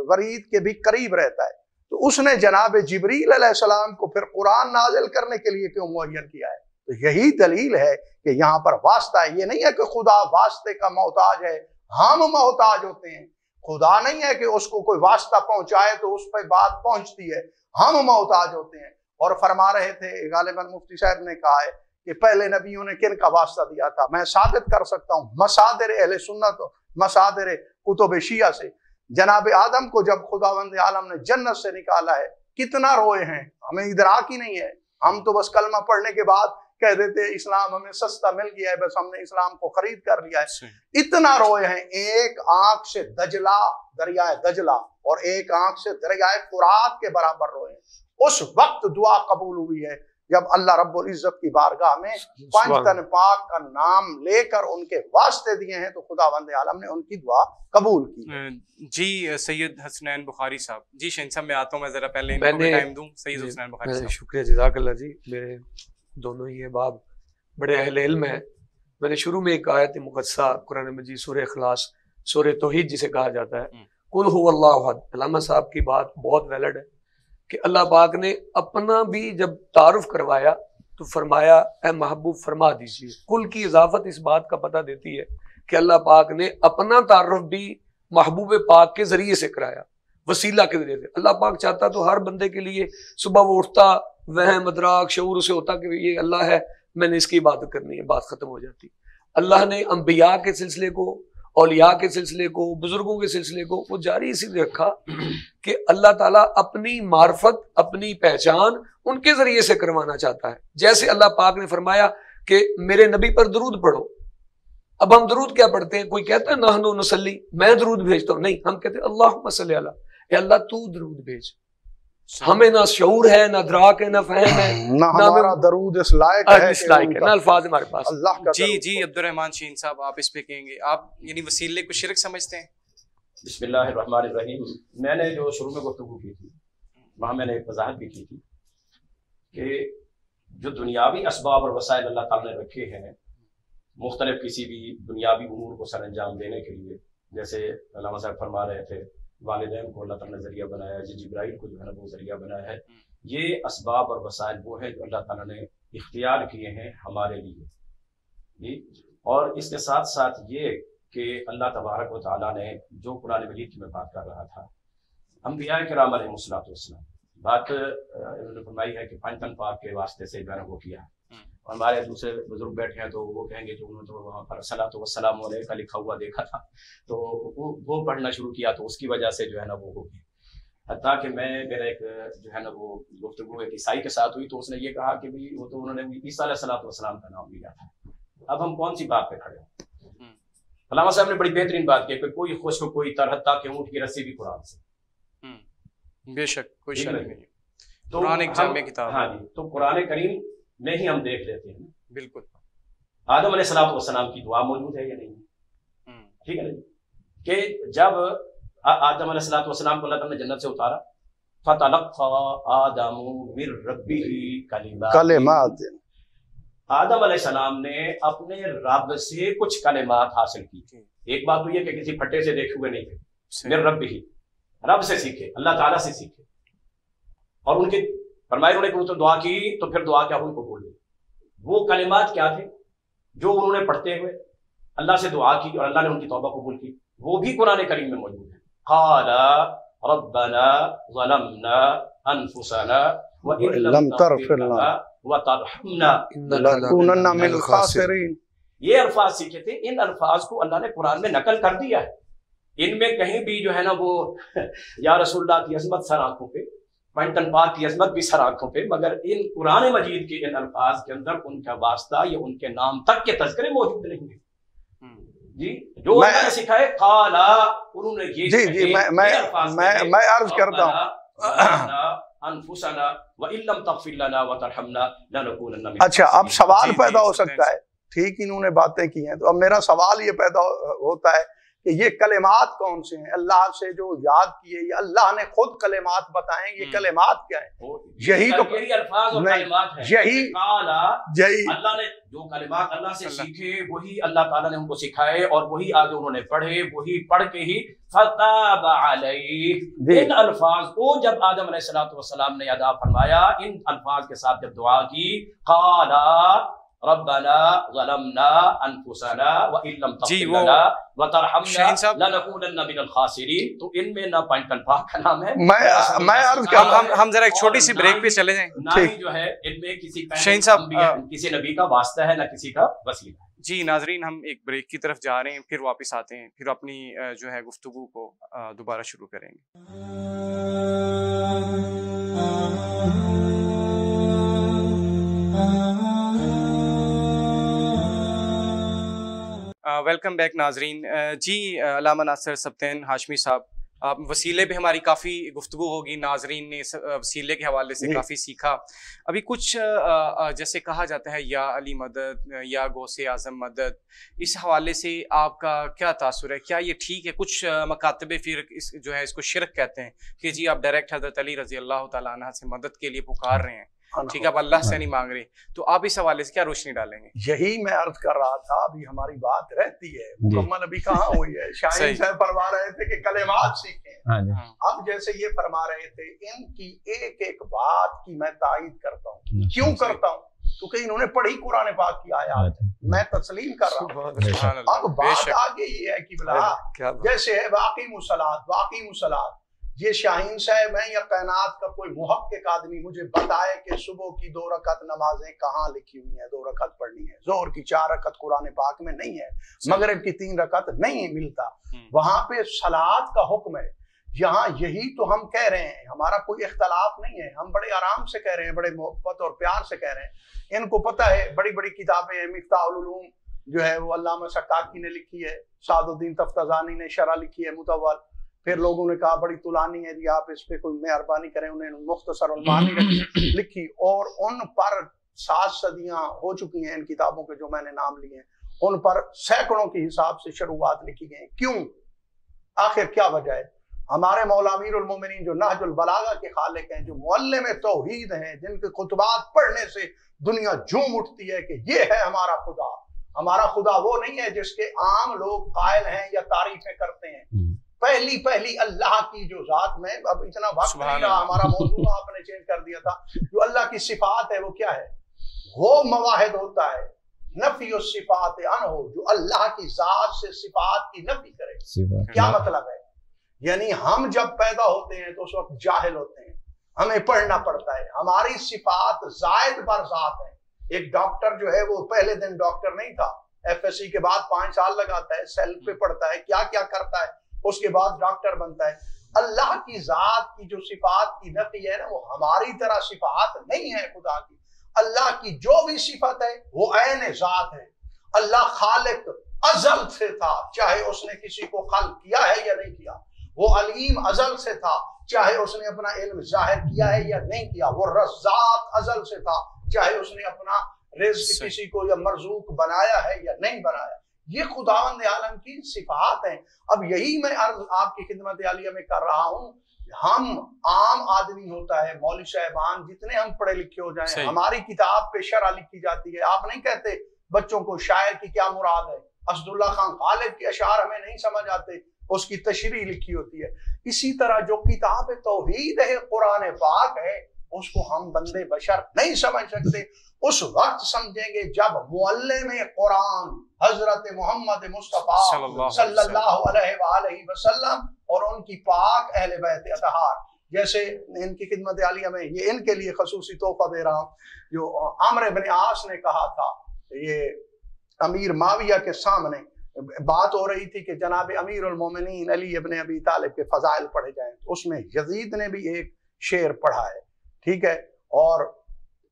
ورید کے بھی قریب رہتا ہے، تو اس نے جناب جبریل علیہ السلام کو پھر قرآن نازل کرنے کے لیے کیوں معین کیا ہے؟ تو یہی دلیل ہے کہ یہاں پر واسطہ ہے۔ یہ نہیں ہے کہ خدا واسطے کا محتاج ہے، ہم محتاج ہوتے ہیں۔ خدا نہیں ہے کہ اس کو کوئی واسطہ پہنچائے تو اس پہ بات پہنچتی ہے، ہم محتاج ہوتے ہیں۔ اور فرما رہے تھے غالباً مفتی صاحب نے کہا ہے کہ پہلے نبیوں نے کن کا واسطہ دیا تھا، میں ثابت کر سکتا ہوں مصادر اہل سنت، مصادر کتب شیعہ سے۔ جناب آدم کو جب خداوند عالم نے جنت سے نکالا ہے کتنا روئے ہیں، ہمیں ادراک ہی نہیں ہے، ہم تو بس کلمہ پڑھنے کے بعد کہہ دیتے اسلام ہمیں سستا مل گیا ہے، بس ہم نے اسلام کو خرید کر لیا ہے۔ اتنا روئے ہیں، ایک آنکھ سے دجلہ، دریائے دجلہ، اور ایک آنکھ سے دریائے فرات کے برابر روئے ہیں۔ اس وقت دعا قبول ہوئی ہے جب اللہ رب العزت کی بارگاہ میں پنج تن پاک کا نام لے کر ان کے واسطے دیے ہیں، تو خداوند عالم نے ان کی دعا قبول کی۔ جی سید حسنین بخاری صاحب، جی شہین صاحب میں آتا ہوں، میں ذرا پہلے ان کو بھی ٹائم دوں۔ سید حسنین بخاری صاحب، شکریہ، جزاک اللہ جی۔ میرے دونوں ہی احباب بڑے اہل علم ہیں۔ میں نے شروع میں ایک آیت مقدسہ قرآن مجید سورہ اخلاص، سورہ توحید جسے کہا جاتا ہے، قل هو اللہ احد، علامہ صاحب کی بات بہت ویلڈ ہے کہ اللہ پاک نے اپنا بھی جب تعارف کروایا تو فرمایا اے محبوب فرما دیجئے۔ کل کی اضافت اس بات کا پتہ دیتی ہے کہ اللہ پاک نے اپنا تعارف بھی محبوب پاک کے ذریعے سے کرایا، وسیلہ کے ذریعے سے۔ اللہ پاک چاہتا تو ہر بندے کے لیے صبح وہ اٹھتا، وہم ادراک شعور اسے ہوتا کہ یہ اللہ ہے، میں نے اس کی عبادت کرنی ہے، بات ختم ہو جاتی۔ اللہ نے انبیاء کے سلسلے کو، اولیاء کے سلسلے کو، بزرگوں کے سلسلے کو وہ جاری اسی لیے رکھا کہ اللہ تعالیٰ اپنی معرفت، اپنی پہچان ان کے ذریعے سے کروانا چاہتا ہے۔ جیسے اللہ پاک نے فرمایا کہ میرے نبی پر درود پڑھو۔ اب ہم درود کیا پڑھتے ہیں؟ کوئی کہتا ہے نحن نصلی، میں درود بھیجتا ہوں، نہیں، ہم کہتے ہیں اللہم صلی علی، اے اللہ تو درود بھیج۔ ہمیں نہ شعور ہے، نہ ادراک ہے، نہ فہم ہے، نہ ہمارا درود اس لائق ہے، نہ الفاظ ہمارے پاس۔ اللہ کا جی عبدالرحمن شہین صاحب، آپ اس پہ کہیں گے؟ آپ یعنی وسیلے کو شرک سمجھتے ہیں؟ بسم اللہ الرحمن الرحیم۔ میں نے جو شروع میں گفتگو کی تھی وہاں میں نے ایک وضاحت بھی کی تھی کہ جو دنیاوی اسباب اور وسائل اللہ تعالیٰ نے رکھے ہیں مختلف کسی بھی دنیاوی امور کو سر انجام دینے کے لیے، جیسے علامہ صاحب فرما رہے تھے والدین کو اللہ تعالیٰ نے ذریعہ بنایا ہے، جبرائیل کو جو ہے نا وہ ذریعہ بنایا ہے، یہ اسباب اور وسائل وہ ہیں جو اللہ تعالیٰ نے اختیار کیے ہیں ہمارے لیے جی۔ اور اس کے ساتھ ساتھ یہ کہ اللہ تبارک و تعالیٰ نے جو قرآن مجید کی میں بات کر رہا تھا، انبیاء کرام علیہ الصلوۃ والسلام بات انہوں نے فرمائی ہے کہ پنج تن پاک کے واسطے سے جو ہے وہ کیا ہے، اور ہمارے دوسرے بزرگ بیٹھے ہیں تو وہ کہیں گے کہ انہوں نے تو وہاں پر صلاۃ والسلام علیہ کا لکھا ہوا دیکھا تھا تو وہ پڑھنا شروع کیا تو اس کی وجہ سے جو ہے نا وہ ہو گیا۔ حتیٰ کہ میرا ایک جو ہے نا وہ گفتگو ایک عیسائی کے ساتھ ہوئی تو اس نے یہ کہا کہ بھی وہ تو انہوں نے عیسیٰ علیہ الصلوۃ والسلام کا نام لیا تھا۔ اب ہم کون سی بات پہ کھڑے ہیں؟ علامہ صاحب نے بڑی بہترین بات کی کہ کوئی خشک کوئی تر، حتیٰ کہ اونٹ کی رسی بھی قرآن سے، بے شک کوئی شک نہیں، تو قرآن ایک جامع کتاب۔ ہاں جی، تو قرآن کریم میں ہی ہم دیکھ لیتے ہیں بالکل آدم علیہ الصلوۃ والسلام کی دعا موجود ہے یا نہیں، ٹھیک ہے نا جی، کہ جب آدم علیہ الصلوۃ والسلام کو اللہ تعالیٰ نے جنت سے اتارا، فَتَلَقَّىٰ آدَمُ مِن رَّبِّهِ کلمات، آدم علیہ السلام نے اپنے رب سے کچھ کلمات حاصل کی۔ ایک بات تو یہ کہ کسی پھٹے سے دیکھے ہوئے نہیں تھے، مِن رَّبِّهِ، رب سے سیکھے، اللہ تعالیٰ سے سیکھے، اور ان کے فرمائے انہوں نے کہ دعا کی تو پھر دعا کیا ہوئی قبول ہوئی۔ وہ کلمات کیا تھے جو انہوں نے پڑھتے ہوئے اللہ سے دعا کی اور اللہ نے ان کی توبہ قبول کی، وہ بھی قرآن کریم میں موجود ہے۔ قال ربنا ظلمنا انفسنا وان لم تغفر لنا وترحمنا لنكونن من الخاسرین۔ یہ الفاظ سیکھے تھے، ان الفاظ کو اللہ نے قرآن میں نقل کر دیا ہے۔ ان میں کہیں بھی جو ہے نا وہ یا رسول اللہ کی عظمت سر آنکھوں پہ، پنجتن پاک کی عظمت بھی سر آنکھوں پہ، مگر ان قرآن مجید کے ان الفاظ کے اندر ان کا واسطہ یا ان کے نام تک کے تذکرے موجود نہیں ہیں جی۔ جو اللہ نے سکھائے قالا، انہوں نے یہ جی میں عرض کرتا ہوں، انفسنا وان لم تغفر لنا وترحمنا لنكونن من اچھا اب سوال پیدا ہو سکتا ہے، ٹھیک انہوں نے باتیں کی ہیں، تو اب میرا سوال یہ پیدا ہوتا ہے کہ یہ کلمات کون سے ہیں اللہ سے جو یاد کیے، یا اللہ نے خود کلمات بتائیں، یہ کلمات کیا ہیں؟ یہی تو الفاظ اور کلمات ہیں، یہی اللہ نے جو کلمات اللہ سے سیکھے وہی اللہ تعالیٰ نے ان کو سکھائے، اور وہی آگے انہوں نے پڑھے، وہی پڑھ کے ہی فتاب علیہ، ان الفاظ کو جب آدم علیہ الصلوۃ والسلام نے ادا فرمایا، ان الفاظ کے ساتھ جب دعا کی، قالا ربنا ظلمنا انفسنا وان لم تغفر لنا وترحمنا لنكونن من الخاسرین، تو ان میں نہ پنجتن پاک کا نام ہے، میں عرض کرتا ہوں، ہم ذرا ایک چھوٹی سی بریک پہ چلے جائیں، نہ ہی جو ہے ان میں کسی شہین صاحب کسی نبی کا واسطہ ہے، نہ کسی کا وسیلہ ہے۔ جی ناظرین، ہم ایک بریک کی طرف جا رہے ہیں، پھر واپس آتے ہیں، پھر اپنی جو ہے گفتگو کو دوبارہ شروع کریں گے۔ ویلکم بیک ناظرین۔ جی علامہ ناصر سبطین ہاشمی صاحب، وسیلے پہ ہماری کافی گفتگو ہوگی، ناظرین نے وسیلے کے حوالے سے کافی سیکھا۔ ابھی کچھ جیسے کہا جاتا ہے یا علی مدد یا غوث اعظم مدد، اس حوالے سے آپ کا کیا تاثر ہے؟ کیا یہ ٹھیک ہے؟ کچھ مکاتب فرق جو ہے اس کو شرک کہتے ہیں کہ جی آپ ڈائریکٹ حضرت علی رضی اللہ تعالیٰ عنہ سے مدد کے لیے پکار رہے ہیں، ٹھیک ہے، آپ اللہ سے نہیں مانگ رہے، تو آپ اس حوالے سے کیا روشنی ڈالیں گے؟ یہی میں عرض کر رہا تھا، ابھی ہماری بات رہتی ہے، مکمل ابھی کہاں ہوئی ہے۔ شاہین صاحب فرما رہے تھے کہ کلمات سیکھیں، اب جیسے یہ فرما رہے تھے، ان کی ایک ایک بات کی میں تائید کرتا ہوں۔ کیوں کرتا ہوں؟ کیونکہ انہوں نے پڑھی قرآن پاک کی آیات، میں تسلیم کر رہا ہوں۔ اب بات آگے یہ ہے کہ بلا جیسے ہے واقعی مسلات، یہ شاہین صاحب ہیں یا کائنات کا کوئی محقق آدمی مجھے بتائے کہ صبح کی 2 رکعت نمازیں کہاں لکھی ہوئی ہیں 2 رکعت پڑھنی ہے، ظہر کی 4 رکعت قرآن پاک میں نہیں ہے، مغرب کی 3 رکعت نہیں ملتا، وہاں پہ صلاۃ کا حکم ہے۔ یہاں یہی تو ہم کہہ رہے ہیں، ہمارا کوئی اختلاف نہیں ہے، ہم بڑے آرام سے کہہ رہے ہیں، بڑے محبت اور پیار سے کہہ رہے ہیں۔ ان کو پتہ ہے بڑی بڑی کتابیں ہیں، مفتاح العلوم جو ہے وہ علامہ سکاکی نے لکھی ہے، سعد الدین تفتزانی نے شرح لکھی ہے مطول، پھر لوگوں نے کہا بڑی طولانی ہے جی، آپ اس پہ کوئی مہربانی کریں، انہیں مختصر المعانی لکھی، اور ان پر 7 صدیاں ہو چکی ہیں ان کتابوں کے جو میں نے نام لیے ہیں، ان پر سینکڑوں کے حساب سے شروعات لکھی گئی۔ کیوں؟ آخر کیا وجہ ہے؟ ہمارے مولا امیر المومنین جو نہج البلاغہ کے خالق ہیں، جو معلم توحید ہیں، جن کے خطبات پڑھنے سے دنیا جھوم اٹھتی ہے کہ یہ ہے ہمارا خدا، ہمارا خدا وہ نہیں ہے جس کے عام لوگ قائل ہیں یا تعریفیں کرتے ہیں. پہلی اللہ کی جو ذات میں، اب اتنا وقت نہیں رہا، ہمارا موضوع آپ نے چینج کر دیا تھا. جو اللہ کی صفات ہے وہ کیا ہے؟ وہ مواحد ہوتا ہے. نفی الصفات عنہ، جو اللہ کی ذات سے صفات کی نفی کرے. کیا مطلب ہے؟ یعنی ہم جب پیدا ہوتے ہیں تو اس وقت جاہل ہوتے ہیں، ہمیں پڑھنا پڑتا ہے. ہماری صفات زائد بر ذات ہیں. ایک ڈاکٹر جو ہے وہ پہلے دن ڈاکٹر نہیں تھا، ایف ایس سی کے بعد 5 سال لگاتا ہے، سیل پہ پڑھتا ہے، کیا کیا کرتا ہے، اس کے بعد ڈاکٹر بنتا ہے. اللہ کی ذات کی جو صفات کی نفی ہے نا، وہ ہماری طرح صفات نہیں ہے خدا کی. اللہ کی جو بھی صفت ہے وہ عین ذات ہے. اللہ خالق ازل سے تھا، چاہے اس نے کسی کو خلق کیا ہے یا نہیں کیا. وہ علیم ازل سے تھا، چاہے اس نے اپنا علم ظاہر کیا ہے یا نہیں کیا. وہ رزاق ازل سے تھا، چاہے اس نے اپنا رزق کسی کو یا مرزوق بنایا ہے یا نہیں بنایا. یہ خداوند عالم کی صفات ہیں. اب یہی میں عرض آپ کی خدمت عالیہ میں کر رہا ہوں. ہم عام آدمی ہوتا ہے، مولوی صاحبان جتنے ہم پڑھے لکھے ہو جائیں، ہماری کتاب پہ شرح لکھی جاتی ہے. آپ نہیں کہتے بچوں کو شاعر کی کیا مراد ہے. اسد اللہ خان خالد کے اشعار ہمیں نہیں سمجھ آتے، اس کی تشریح لکھی ہوتی ہے. اسی طرح جو کتاب توحید ہے، قرآن پاک ہے، اس کو ہم بندے بشر نہیں سمجھ سکتے. اس وقت سمجھیں گے جب معلم قرآن حضرت محمد مصطفیٰ صلی اللہ علیہ وآلہ وسلم اور ان کی پاک اہل بیت اطہار، جیسے ان کی خدمت عالیہ میں یہ ان کے لیے خصوصی تحفہ دے رہا ہوں، جو عمرو بن عاص نے کہا تھا، یہ امیر معاویہ کے سامنے بات ہو رہی تھی کہ جناب امیر المومنین علی ابن ابی طالب کے فضائل پڑھے جائیں. اس میں یزید نے بھی ایک شعر پڑھا ہے، ٹھیک ہے، اور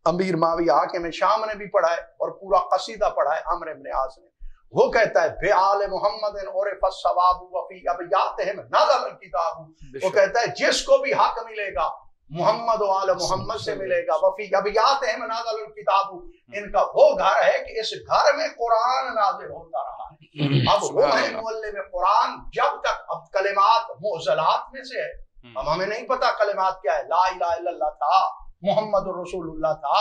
امیر معاویہ حاکم شام نے بھی پڑھا ہے، اور پورا قصیدہ پڑھا ہے عمرو بن عاص نے. وہ کہتا ہے بے آل محمد عرف الثواب وفی ابیاتہم نزل الکتاب. وہ کہتا ہے جس کو بھی حق ملے گا محمد و آل محمد سے ملے گا. وفی ابیاتہم نزل الکتاب، ان کا وہ گھر ہے کہ اس گھر میں قرآن نازل ہوتا رہا ہے. اب وہ ہے معلم قرآن. جب تک اب کلمات معضلات میں سے ہے، اب ہمیں نہیں پتا کلمات کیا ہے. لا الہ الا اللہ تھا، محمد رسول اللہ تھا،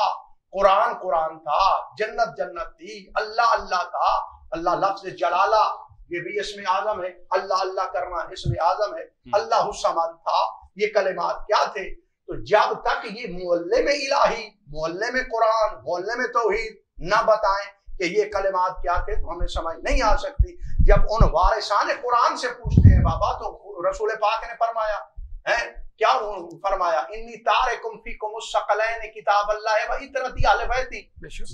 قرآن قرآن تھا، جنت جنت تھی، اللہ اللہ تھا. اللہ لفظ جلالہ یہ بھی اسم اعظم ہے، اللہ اللہ کرنا اسم اعظم ہے. اللہ الصمد تھا. یہ کلمات کیا تھے؟ تو جب تک یہ معلم الہی، معلم قرآن، معلم توحید نہ بتائیں کہ یہ کلمات کیا تھے تو ہمیں سمجھ نہیں آ سکتی. جب ان وارثان قرآن سے پوچھتے ہیں بابا، تو رسول پاک نے فرمایا ہے کیا فرمایا؟ انی تارکم فیکم الثقلین کتاب اللہ و اطرتی اہل بیتی.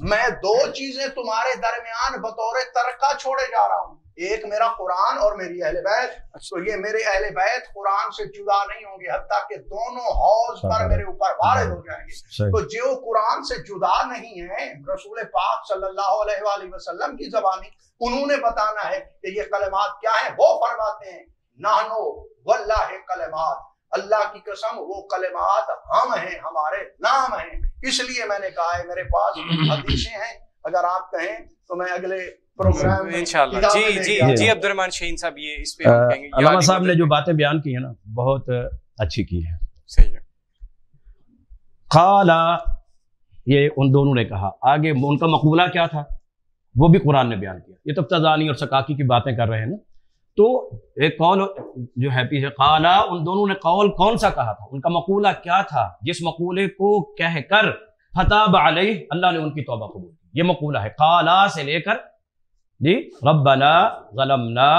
میں 2 چیزیں تمہارے درمیان بطور ترکہ چھوڑے جا رہا ہوں، ایک میرا قرآن اور میری اہل بیت. تو یہ میرے اہل بیت قرآن سے جدا نہیں ہوں گے حتیٰ کہ دونوں حوض پر میرے اوپر وارد ہو جائیں گے. تو جو قرآن سے جدا نہیں ہے، رسول پاک صلی اللہ علیہ وآلہ وسلم کی زبانی انہوں نے بتانا ہے کہ یہ کلمات کیا ہیں. وہ فرماتے ہیں نحنو واللہ کلمات، اللہ کی قسم وہ کلمات ہم ہیں، ہمارے نام ہیں. اس لیے میں نے کہا ہے میرے پاس حدیثیں ہیں، اگر آپ کہیں تو میں اگلے پروگرام میں انشاءاللہ. جی عبد الرحمن شہین صاحب، یہ اس پہ ہم کہیں گے. علامہ صاحب نے جو باتیں بیان کی ہیں نا، بہت اچھی کی ہیں. صحیح ہے. قالا، یہ ان دونوں نے کہا. آگے ان کا مقولہ کیا تھا وہ بھی قرآن نے بیان کیا. یہ تفتزانی اور سکاکی کی باتیں کر رہے ہیں نا. تو ایک قول جو ہے پیچھے قالا، ان دونوں نے قول کون سا کہا تھا، ان کا مقولہ کیا تھا، جس مقولے کو کہہ کر فتاب علیہ اللہ نے ان کی توبہ قبول کی. یہ مقولہ ہے قالا سے لے کر جی ربنا ظلمنا.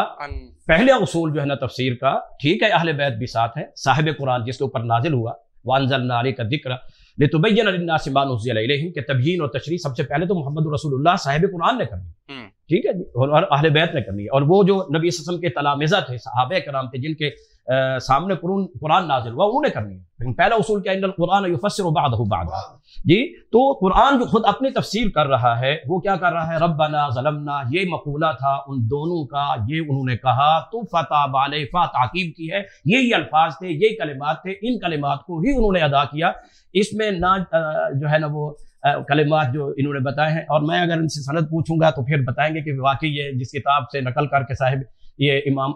پہلے اصول جو ہے نا تفسیر کا، ٹھیک ہے اہل بیت بھی ساتھ ہے، صاحب قرآن جس کے اوپر نازل ہوا، وانزلنا علیک الذکر لتبین للناس ما نزل الیہم، کہ تبیین اور تشریح سب سے پہلے تو محمد رسول اللہ صاحب قرآن نے کرنی، ٹھیک ہے، اور اہل بیت نے کرنی ہے. اور وہ جو نبی صلی اللہ علیہ وسلم کے تلامذہ تھے، صحابہ کرام تھے جن کے سامنے قرآن نازل ہوا، انہوں نے کرنی ہے. لیکن پہلا اصول کیا، ان القرآن یفسر بعضہ بعضا. جی تو قرآن جو خود اپنی تفسیر کر رہا ہے وہ کیا کر رہا ہے؟ ربنا ظلمنا، یہ مقولہ تھا ان دونوں کا، یہ انہوں نے کہا. تو فتاب علیہ، فا تعقیب کی ہے، یہی الفاظ تھے، یہی کلمات تھے، ان کلمات کو ہی انہوں نے ادا کیا. اس میں نہ جو ہے نا وہ کلمات جو انہوں نے بتائے ہیں، اور میں اگر ان سے سند پوچھوں گا تو پھر بتائیں گے کہ واقعی یہ جس کتاب سے نقل کر کے صاحب یہ امام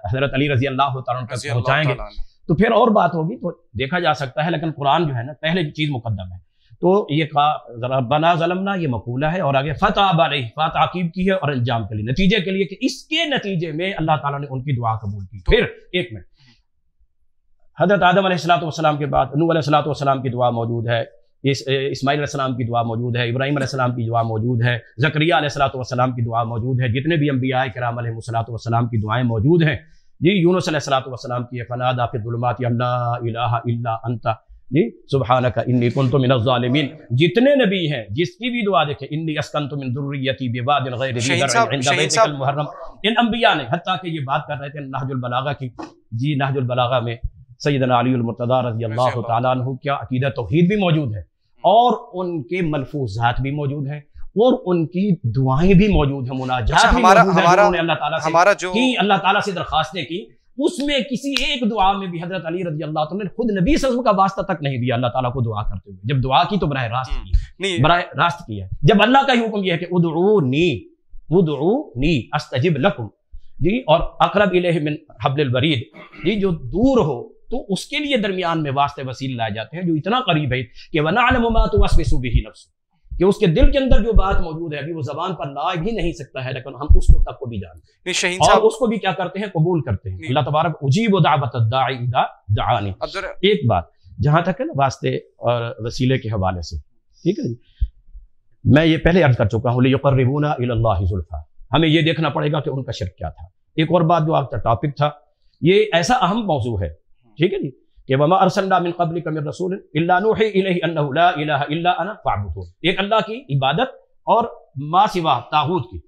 حضرت علی رضی اللہ تعالیٰ عنہ تک پہنچائیں گے تو پھر اور بات ہوگی، تو دیکھا جا سکتا ہے. لیکن قرآن جو ہے نا پہلے چیز مقدم ہے. تو یہ کہا ربنا ظلمنا یہ مقولہ ہے، اور آگے فتاب علیہ فا تعقیب کی ہے اور انجام کے لیے، نتیجے کے لیے کہ اس کے نتیجے میں اللہ تعالیٰ نے ان کی دعا قبول کی۔ پھر ایک منٹ، حضرت آدم علیہ السلام کے بعد نوح علیہ السلام کی دعا موجود ہے، اسماعیل علیہ السلام کی دعا موجود ہے، ابراہیم علیہ السلام کی دعا موجود ہے، زکریا علیہ السلام کی دعا موجود ہے، جتنے بھی انبیاء کرام علیہ السلام کی دعائیں موجود ہیں جی۔ یونس علیہ السلام کی فنادی فی الظلمات لا الہ الا انت جی سبحانک انی کنت من الظالمین، جتنے نبی ہیں جس کی بھی دعا دیکھیں، انی اسکنت من ذریتی بواد غیر ذی زرع عند بیتک المحرم، ان انبیاء نے، حتیٰ کہ یہ بات کر رہے تھے نہج البلاغہ کی جی، نہج البلاغہ میں سیدنا علی المرتضیٰ رضی اللہ تعالیٰ عنہ کیا عقیدہ توحید بھی موجود ہے، اور ان کے ملفوظات بھی موجود ہیں، اور ان کی دعائیں بھی موجود ہیں، مناجات بھی موجود ہیں جو انہوں نے اللہ تعالیٰ سے کی، اللہ تعالیٰ سے درخواستیں کی۔ اس میں کسی ایک دعا میں بھی حضرت علی رضی اللہ عنہ نے خود نبی صلی اللہ علیہ وسلم کا واسطہ تک نہیں دیا اللہ تعالیٰ کو دعا کرتے ہوئے، جب دعا کی تو براہ راست کیا، جب اللہ کا ہی حکم یہ ہے کہ ادعونی استجب لکم جی، اور اقرب الیہ من حبل الورید جی، جو دور ہو تو اس کے لیے درمیان میں واسطے وسیلے لائے جاتے ہیں جو اتنا قریب ہے کہ وَنَعْلَمُ مَا تُوَسْوِسُ بِهِ نَفْسُ، کہ اس کے دل کے اندر جو بات موجود ہے ابھی وہ زبان پر لا بھی نہیں سکتا ہے، لیکن ہم اس کو تک کو بھی جانتے ہیں اور اس کو بھی کیا کرتے ہیں، قبول کرتے ہیں۔ اللہ تبارک اجیب دعوت الداعی اذا دعانی۔ ایک بات جہاں تک ہے نا واسطے اور وسیلے کے حوالے سے، ٹھیک ہے جی، میں یہ پہلے عرض کر چکا ہوں لِيُقَرِّبُونَ إِلَى اللَّهِ زُلْفَىٰ، ہمیں یہ دیکھنا پڑے گا کہ ان کا شرک کیا تھا۔ ایک اور بات جو آپ کا ٹاپک تھا، یہ ایسا اہم موضوع ہے، ٹھیک ہے جی، کہ وما ارسلنا من قبلک من رسول الا نوحی الیہ انہ لا الہ الا انا فاعبدون، ایک اللہ کی عبادت اور ما سوا طاغوت کی،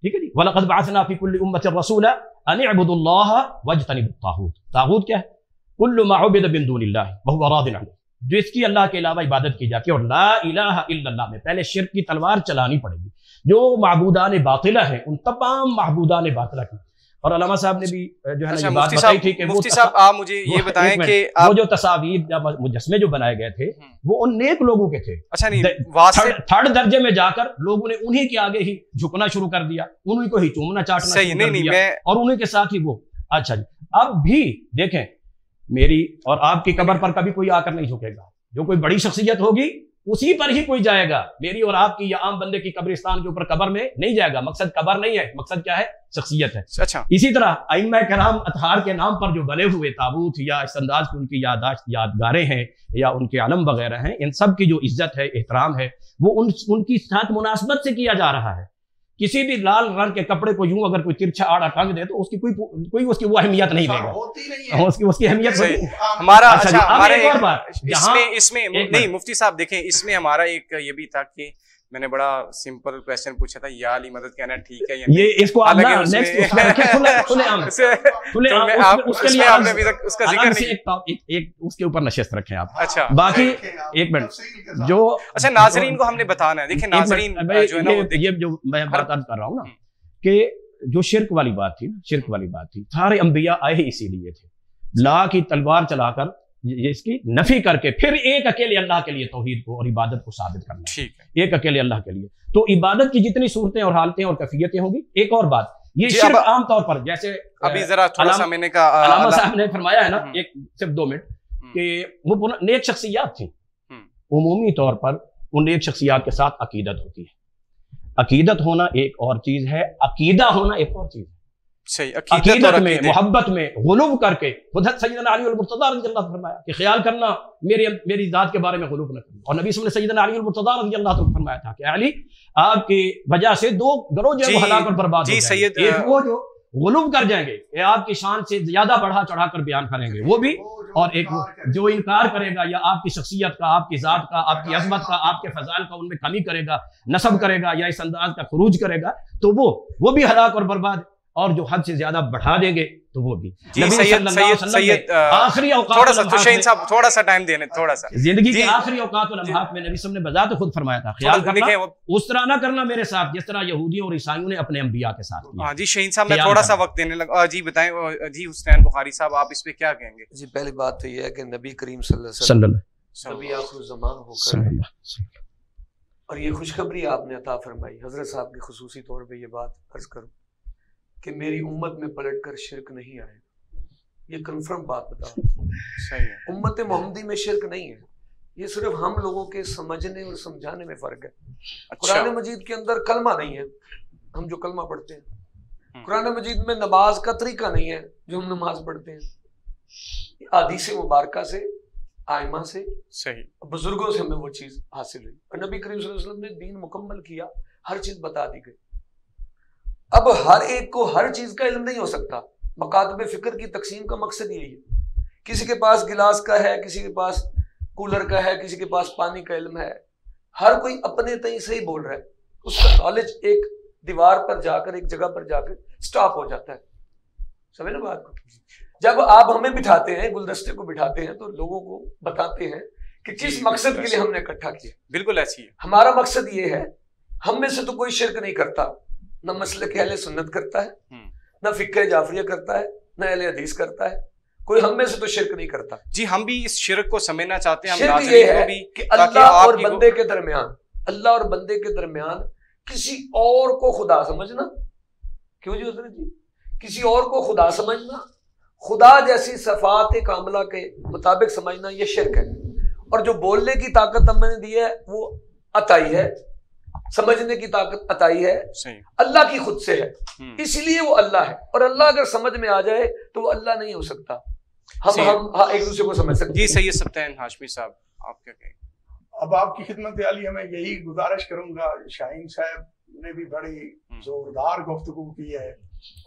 ٹھیک ہے جی۔ ولقد بعثنا فی کل امۃ رسولا ان اعبدوا اللہ واجتنبوا الطاغوت، طاغوت کیا ہے؟ کل ما عبد من دون اللہ وهو راض عنہ، جس کی اللہ کے علاوہ عبادت کی جاتی ہے، اور لا الہ الا اللہ میں پہلے شرک کی تلوار چلانی پڑے گی۔ جو معبودان باطلہ ہیں ان تمام معبودان باطلہ کی، اور علامہ صاحب نے بھی جو ہے نا یہ بات بتائی تھی کہ مفتی صاحب آپ مجھے یہ بتائیں کہ وہ جو تصاویر یا مجسمے جو بنائے گئے تھے وہ ان نیک لوگوں کے تھے، اچھا نہیں تھرڈ درجے میں جا کر لوگوں نے انہی کے آگے ہی جھکنا شروع کر دیا، انہی کو ہی چومنا چاٹنا شروع کر دیا، اور انہی کے ساتھ ہی وہ اچھا جی۔ اب بھی دیکھیں میری اور آپ کی قبر پر کبھی کوئی آ کر نہیں جھکے گا، جو کوئی بڑی شخصیت ہوگی اسی پر ہی کوئی جائے گا، میری اور آپ کی یا عام بندے کی قبرستان کے اوپر قبر میں نہیں جائے گا، مقصد قبر نہیں ہے، مقصد کیا ہے؟ شخصیت ہے۔ اچھا، اسی طرح ائمہ کرام اطہار کے نام پر جو بنے ہوئے تابوت یا اس انداز کی ان کی یادگاریں ہیں یا ان کے علم وغیرہ ہیں، ان سب کی جو عزت ہے، احترام ہے، وہ ان کی ساتھ مناسبت سے کیا جا رہا ہے۔ کسی بھی لال رنگ کے کپڑے کو یوں اگر کوئی ترچھا آڑا ٹانگ دے تو اس کی کوئی اس کی وہ اہمیت نہیں دے گا، اس کی اہمیت ہمارا اس میں نہیں مفتی صاحب دیکھیں، اس میں ہمارا ایک یہ بھی تھا کہ میں نے بڑا سمپل کویسچن پوچھا تھا، یا علی مدد کہنا ٹھیک ہے یا نہیں، یہ اس کو آپ اس کا ذکر نہیں، ایک اس کے اوپر نشست رکھیں آپ۔ اچھا باقی ایک منٹ جو اچھا ناظرین کو ہم نے بتانا ہے، دیکھیں ناظرین جو ہے نا یہ جو میں بات کر رہا ہوں نا کہ جو شرک والی بات تھی نا، شرک والی بات تھی، سارے انبیاء آئے ہی اسی لیے تھے، لا کی تلوار چلا کر اس کی نفی کر کے پھر ایک اکیلے اللہ کے لیے توحید کو اور عبادت کو ثابت کرنا، ٹھیک ہے، ایک اکیلے اللہ کے لیے۔ تو عبادت کی جتنی صورتیں اور حالتیں اور کیفیتیں ہوں گی۔ ایک اور بات، یہ شرک عام طور پر جیسے ابھی ذرا تھوڑا سا میں نے کہا علامہ صاحب نے فرمایا ہے نا، ایک صرف 2 منٹ، کہ وہ نیک شخصیات تھیں، عمومی طور پر ان نیک شخصیات کے ساتھ عقیدت ہوتی ہے، عقیدت ہونا ایک اور چیز ہے، عقیدہ ہونا ایک اور چیز ہے۔ عقیدت میں محبت میں غلو کر کے حضرت سیدنا علی المرتضیٰ رضی اللہ عنہ فرمایا کہ خیال کرنا میری ذات کے بارے میں غلو نہ کرنا، اور نبی صلی اللہ علیہ وسلم نے سیدنا علی المرتضیٰ رضی اللہ عنہ فرمایا تھا کہ علی آپ کی وجہ سے 2 گروہ جو ہے ہلاک اور برباد ہو جائیں گے، ایک وہ جو غلو کر جائیں گے، یہ آپ کی شان سے زیادہ بڑھا چڑھا کر بیان کریں گے وہ بھی، اور ایک جو انکار کرے گا یا آپ کی شخصیت کا، آپ کی ذات کا، آپ کی عظمت کا، آپ کے فضائل کا ان میں کمی کرے گا، نسب کرے گا یا اس انداز کا خروج کرے گا، تو وہ بھی ہلاک اور برباد، اور جو حد سے زیادہ بڑھا دیں گے تو وہ بھی۔ سید آخری اوقات تھوڑا سا ٹائم دینے، تھوڑا سا زندگی کے آخری اوقات و لمحات میں نبی صلی اللہ علیہ وسلم نے بذات خود فرمایا تھا خیال کرنا اس طرح نہ کرنا میرے ساتھ جس طرح یہودیوں اور عیسائیوں نے اپنے انبیاء کے ساتھ کیا۔ جی شہین صاحب میں تھوڑا سا وقت دینے لگا، جی بتائیں جی حسین بخاری صاحب آپ اس پہ کیا کہیں گے؟ جی پہلی بات تو یہ ہے کہ نبی کریم صلی اللہ علیہ وسلم نبی آخر الزمان ہو کر، اور یہ خوشخبری آپ نے عطا فرمائی، حضرت صاحب کی خصوصی طور پہ یہ بات عرض کروں کہ میری امت میں پلٹ کر شرک نہیں آئے، یہ کنفرم بات بتا، امت محمدی میں شرک نہیں ہے، یہ صرف ہم لوگوں کے سمجھنے اور سمجھانے میں فرق ہے۔ اچھا، قرآن مجید کے اندر کلمہ نہیں ہے، ہم جو کلمہ پڑھتے ہیں۔ قرآن مجید میں نماز کا طریقہ نہیں ہے جو ہم نماز پڑھتے ہیں۔ احادیث مبارکہ سے، آئمہ سے، صحیح، بزرگوں سے ہمیں وہ چیز حاصل ہوئی، اور نبی کریم صلی اللہ علیہ وسلم نے دین مکمل کیا، ہر چیز بتا دی گئی۔ اب ہر ایک کو ہر چیز کا علم نہیں ہو سکتا۔ مکاتب فکر کی تقسیم کا مقصد یہی ہے، کسی کے پاس گلاس کا ہے، کسی کے پاس کولر کا ہے، کسی کے پاس پانی کا علم ہے، ہر کوئی اپنے تئیں سے ہی بول رہا ہے، اس کا نالج ایک دیوار پر جا کر، ایک جگہ پر جا کر سٹاپ ہو جاتا ہے۔ سمجھ نا بات کو؟ جب آپ ہمیں بٹھاتے ہیں، گلدستے کو بٹھاتے ہیں، تو لوگوں کو بتاتے ہیں کہ کس مقصد کے لیے ہم نے اکٹھا کیا۔ بالکل ایسی ہے۔ ہمارا مقصد یہ ہے، ہم میں سے تو کوئی شرک نہیں کرتا، نہ مسلک اہل سنت کرتا ہے، نہ فقہ جعفریہ کرتا ہے، نہ اہل حدیث کرتا ہے، کوئی ہم میں سے تو شرک نہیں کرتا۔ جی، ہم بھی اس شرک کو سمجھنا چاہتے ہیں، ہم شرک ناظرین یہ کو ہے بھی، کہ تاکہ اللہ آپ اور کی بندے کے درمیان، اللہ اور بندے کے درمیان کسی اور کو خدا سمجھنا، کیوں جی حضرت جی، کسی اور کو خدا سمجھنا، خدا جیسی صفات کاملہ کے مطابق سمجھنا، یہ شرک ہے۔ اور جو بولنے کی طاقت ہم نے دی ہے وہ عطائی ہے، سمجھنے کی طاقت عطائی ہے، صحیح، اللہ کی خود سے ہے، اس لیے وہ اللہ ہے۔ اور اللہ اگر سمجھ میں آ جائے تو وہ اللہ نہیں ہو سکتا۔ ہم ایک دوسرے کو سمجھ سکتے ہیں۔ جی سید سبطین ہاشمی صاحب، آپ کیا کہیں؟ اب آپ کی خدمت عالیہ میں یہی گزارش کروں گا، شاہین صاحب نے بھی بڑی زوردار گفتگو کی ہے،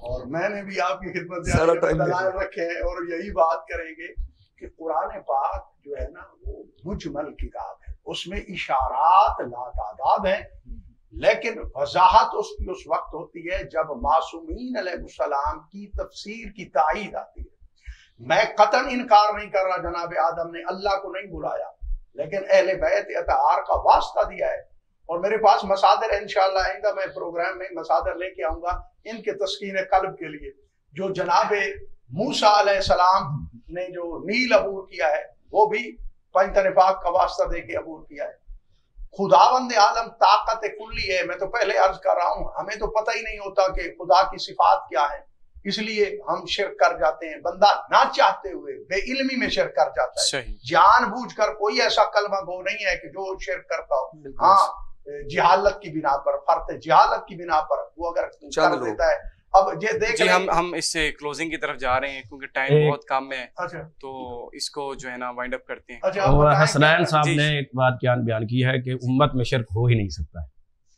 اور میں نے بھی آپ کی خدمت عالیہ میں دلائل رکھے ہیں، اور یہی بات کریں گے کہ قرآن پاک جو ہے نا وہ مجمل کتاب ہے، اس میں اشارات لاتعداد ہیں، لیکن وضاحت اس کی اس وقت ہوتی ہے جب معصومین علیہ السلام کی تفسیر کی تائید آتی ہے۔ میں قطعاً انکار نہیں کر رہا جناب آدم نے اللہ کو نہیں بلایا، لیکن اہل بیت اطہار کا واسطہ دیا ہے، اور میرے پاس مصادر انشاءاللہ آئندہ میں پروگرام میں مصادر لے کے آؤں گا ان کے تسکین قلب کے لیے، جو جناب موسیٰ علیہ السلام نے جو نیل عبور کیا ہے وہ بھی پنجتن پاک کا واسطہ دے کے عبور کیا ہے۔ خداوند عالم طاقت کلی ہے، میں تو پہلے عرض کر رہا ہوں، ہمیں تو پتہ ہی نہیں ہوتا کہ خدا کی صفات کیا ہیں، اس لیے ہم شرک کر جاتے ہیں، بندہ نہ چاہتے ہوئے بے علمی میں شرک کر جاتا ہے، جان بوجھ کر کوئی ایسا کلمہ گو نہیں ہے کہ جو شرک کرتا ہو، ہاں جہالت کی بنا پر، فرض جہالت کی بنا پر وہ اگر کر دیتا ہے۔ اب یہ دیکھ جی ہم اس سے کلوزنگ کی طرف جا رہے ہیں کیونکہ ٹائم بہت کم ہے، تو اس کو جو ہے نا وائنڈ اپ کرتے ہیں۔ اور حسنین صاحب نے ایک بات بیان کی ہے کہ امت میں شرک ہو ہی نہیں سکتا ہے۔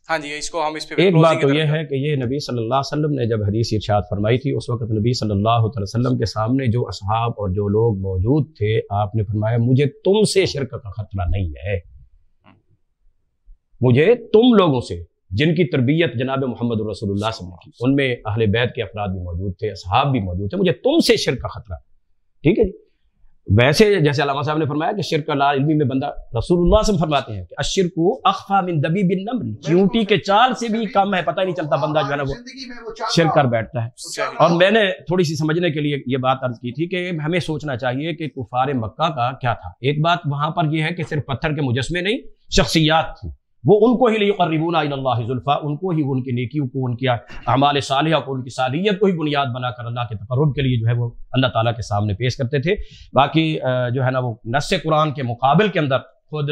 ہاں جی، اس کو ہم اس پہ ایک بات تو یہ ہے کہ یہ نبی صلی اللہ علیہ وسلم نے جب حدیث ارشاد فرمائی تھی، اس وقت نبی صلی اللہ علیہ وسلم کے سامنے جو اصحاب اور جو لوگ موجود تھے، آپ نے فرمایا مجھے تم سے شرک کا خطرہ نہیں ہے، مجھے تم لوگوں سے جن کی تربیت جناب محمد رسول اللہ صلی اللہ علیہ وسلم کی، ان میں اہل بیت کے افراد بھی موجود تھے، اصحاب بھی موجود تھے، مجھے تم سے شرک کا خطرہ، ٹھیک ہے جی۔ ویسے جیسے علامہ صاحب نے فرمایا کہ شرک لا علمی میں بندہ، رسول اللہ صلی اللہ علیہ وسلم فرماتے ہیں کہ الشرک اخفی من دبیب النمل، چیونٹی کے چال سے بھی کم ہے، پتہ ہی نہیں چلتا بندہ جو ہے نا وہ شرک کر بیٹھتا ہے۔ اور میں نے تھوڑی سی سمجھنے کے لیے یہ بات عرض کی تھی کہ ہمیں سوچنا چاہیے کہ کفار مکہ کا کیا تھا۔ ایک بات وہاں پر یہ ہے کہ صرف پتھر کے مجسمے نہیں، شخصیات تھی، وہ ان کو ہی لیقربونا الی اللہ زلفا، ان کو ہی ان کی نیکیوں کو، ان کی اعمال صالحہ کو، ان کی صالحیت کو ہی بنیاد بنا کر اللہ کے تقرب کے لیے جو ہے وہ اللہ تعالیٰ کے سامنے پیش کرتے تھے۔ باقی جو ہے نا وہ نص قرآن کے مقابل کے اندر خود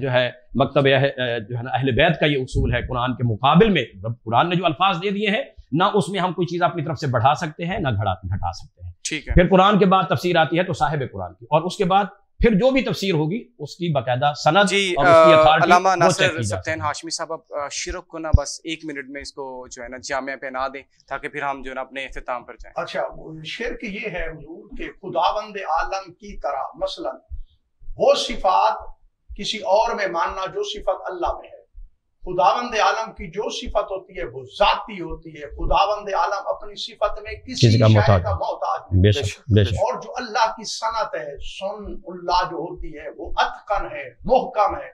جو ہے مکتب جو ہے نا اہل بیت کا یہ اصول ہے، قرآن کے مقابل میں قرآن نے جو الفاظ دے دیے ہیں، نہ اس میں ہم کوئی چیز اپنی طرف سے بڑھا سکتے ہیں نہ گھٹا سکتے ہیں، ٹھیک ہے۔ پھر قرآن کے بعد تفسیر آتی ہے تو صاحب قرآن کی، اور اس کے بعد پھر جو بھی تفسیر ہوگی اس کی باقاعدہ سند اور اس کی اتھارٹی۔ علامہ ناصر سبطین ہاشمی صاحب، اب شرک کو نا بس 1 منٹ میں اس کو جو ہے نا جامعہ پہنا دیں تاکہ پھر ہم جو ہے نا اپنے اختتام پر جائیں۔ اچھا، شرک یہ ہے حضور کہ خداوند عالم کی طرح مثلا وہ صفات کسی اور میں ماننا جو صفت اللہ میں ہے۔ خداوند عالم کی جو صفت ہوتی ہے وہ ذاتی ہوتی ہے، خداوند عالم اپنی صفت میں کسی شے کا محتاج نہیں، اور جو اللہ کی صنعت ہے، سن اللہ جو ہوتی ہے وہ اتقن ہے، محکم ہے،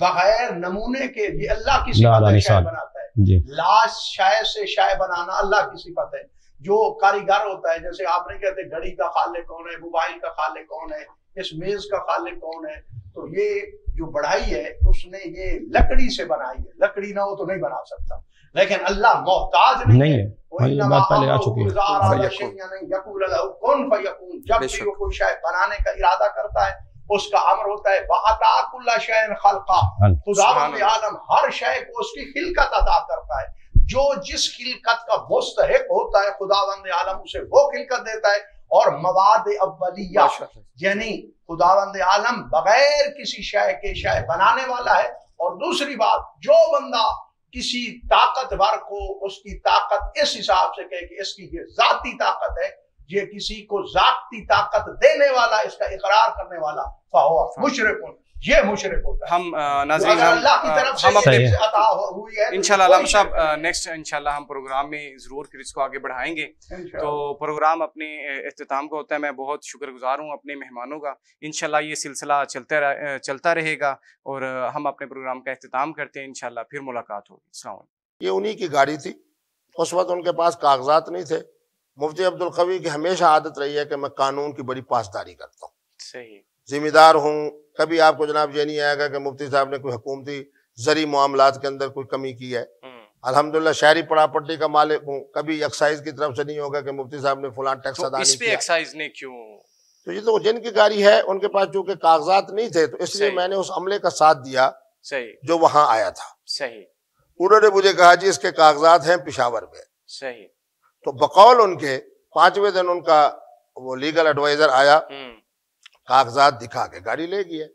بغیر نمونے کے، یہ اللہ کی صفت ہے، شے بناتا ہے، لاش شے سے شے بنانا اللہ کی صفت ہے۔ جو کاریگر ہوتا ہے، جیسے آپ نہیں کہتے گھڑی کا خالق کون ہے، موبائل کا خالق کون ہے، اس میز کا خالق کون ہے، تو یہ جو بڑھائی ہے اس نے یہ لکڑی سے بنائی ہے، لکڑی نہ ہو تو نہیں بنا سکتا، لیکن اللہ محتاج نہیں ہے، یہ بات پہلے آ چکی ہے، جب بھی وہ کوئی شے بنانے کا ارادہ کرتا ہے اس کا امر ہوتا ہے وَأَتَا كُلَّ شَيْءٍ خَلْقًا، خداوند عالم ہر شے کو اس کی خلقت عطا کرتا ہے، جو جس خلقت کا مستحق ہوتا ہے خداوند عالم اسے وہ خلقت دیتا ہے۔ اور مواد اولیہ یعنی خداوند عالم بغیر کسی شے کے شے بنانے والا ہے۔ اور دوسری بات، جو بندہ کسی طاقتور کو اس کی طاقت اس حساب سے کہے کہ اس کی یہ ذاتی طاقت ہے، یہ کسی کو ذاتی طاقت دینے والا، اس کا اقرار کرنے والا، فَهُوَ مشرک، یہ مشرک ہوتا ہے۔ ہم ناظرین اگر اللہ کی طرف سے ہم اپنے یہ عطا ہوئی ہے انشاءاللہ علامہ صاحب نیکسٹ انشاءاللہ ہم پروگرام میں ضرور پھر اس کو آگے بڑھائیں گے۔ تو پروگرام اپنے اختتام کا ہوتا ہے، میں بہت شکر گزار ہوں اپنے مہمانوں کا، انشاءاللہ یہ سلسلہ چلتا رہے گا اور ہم اپنے پروگرام کا اختتام کرتے ہیں، انشاءاللہ پھر ملاقات ہوگی۔ السلام علیکم۔ یہ انہی کی گاڑی تھی، اس وقت ان کے پاس کاغذات نہیں تھے۔ مفتی عبدالقوی کی ہمیشہ عادت رہی ہے کہ میں قانون کی بڑی پاسداری کرتا ہوں، صحیح، ذمہ دار ہوں، کبھی آپ کو جناب یہ نہیں آئے گا کہ مفتی صاحب نے کوئی حکومتی زرعی معاملات کے اندر کوئی کمی کی ہے۔ الحمدللہ شہری پراپرٹی کا مالک ہوں، کبھی ایکسائز کی طرف سے نہیں ہوگا کہ مفتی صاحب نے فلاں ٹیکس تو ادا اس نہیں پہ کیا۔ ایکسائز نے کیوں؟ تو یہ تو جن کی گاڑی ہے ان کے پاس چونکہ کاغذات نہیں تھے، تو اس لیے صحیح، میں نے اس عملے کا ساتھ دیا صحیح جو وہاں آیا تھا۔ صحیح انہوں نے مجھے کہا جی اس کے کاغذات ہیں پشاور میں، صحیح، تو بقول ان کے 5ویں دن ان کا وہ لیگل ایڈوائزر آیا، کاغذات دکھا کے گاڑی لے گیا۔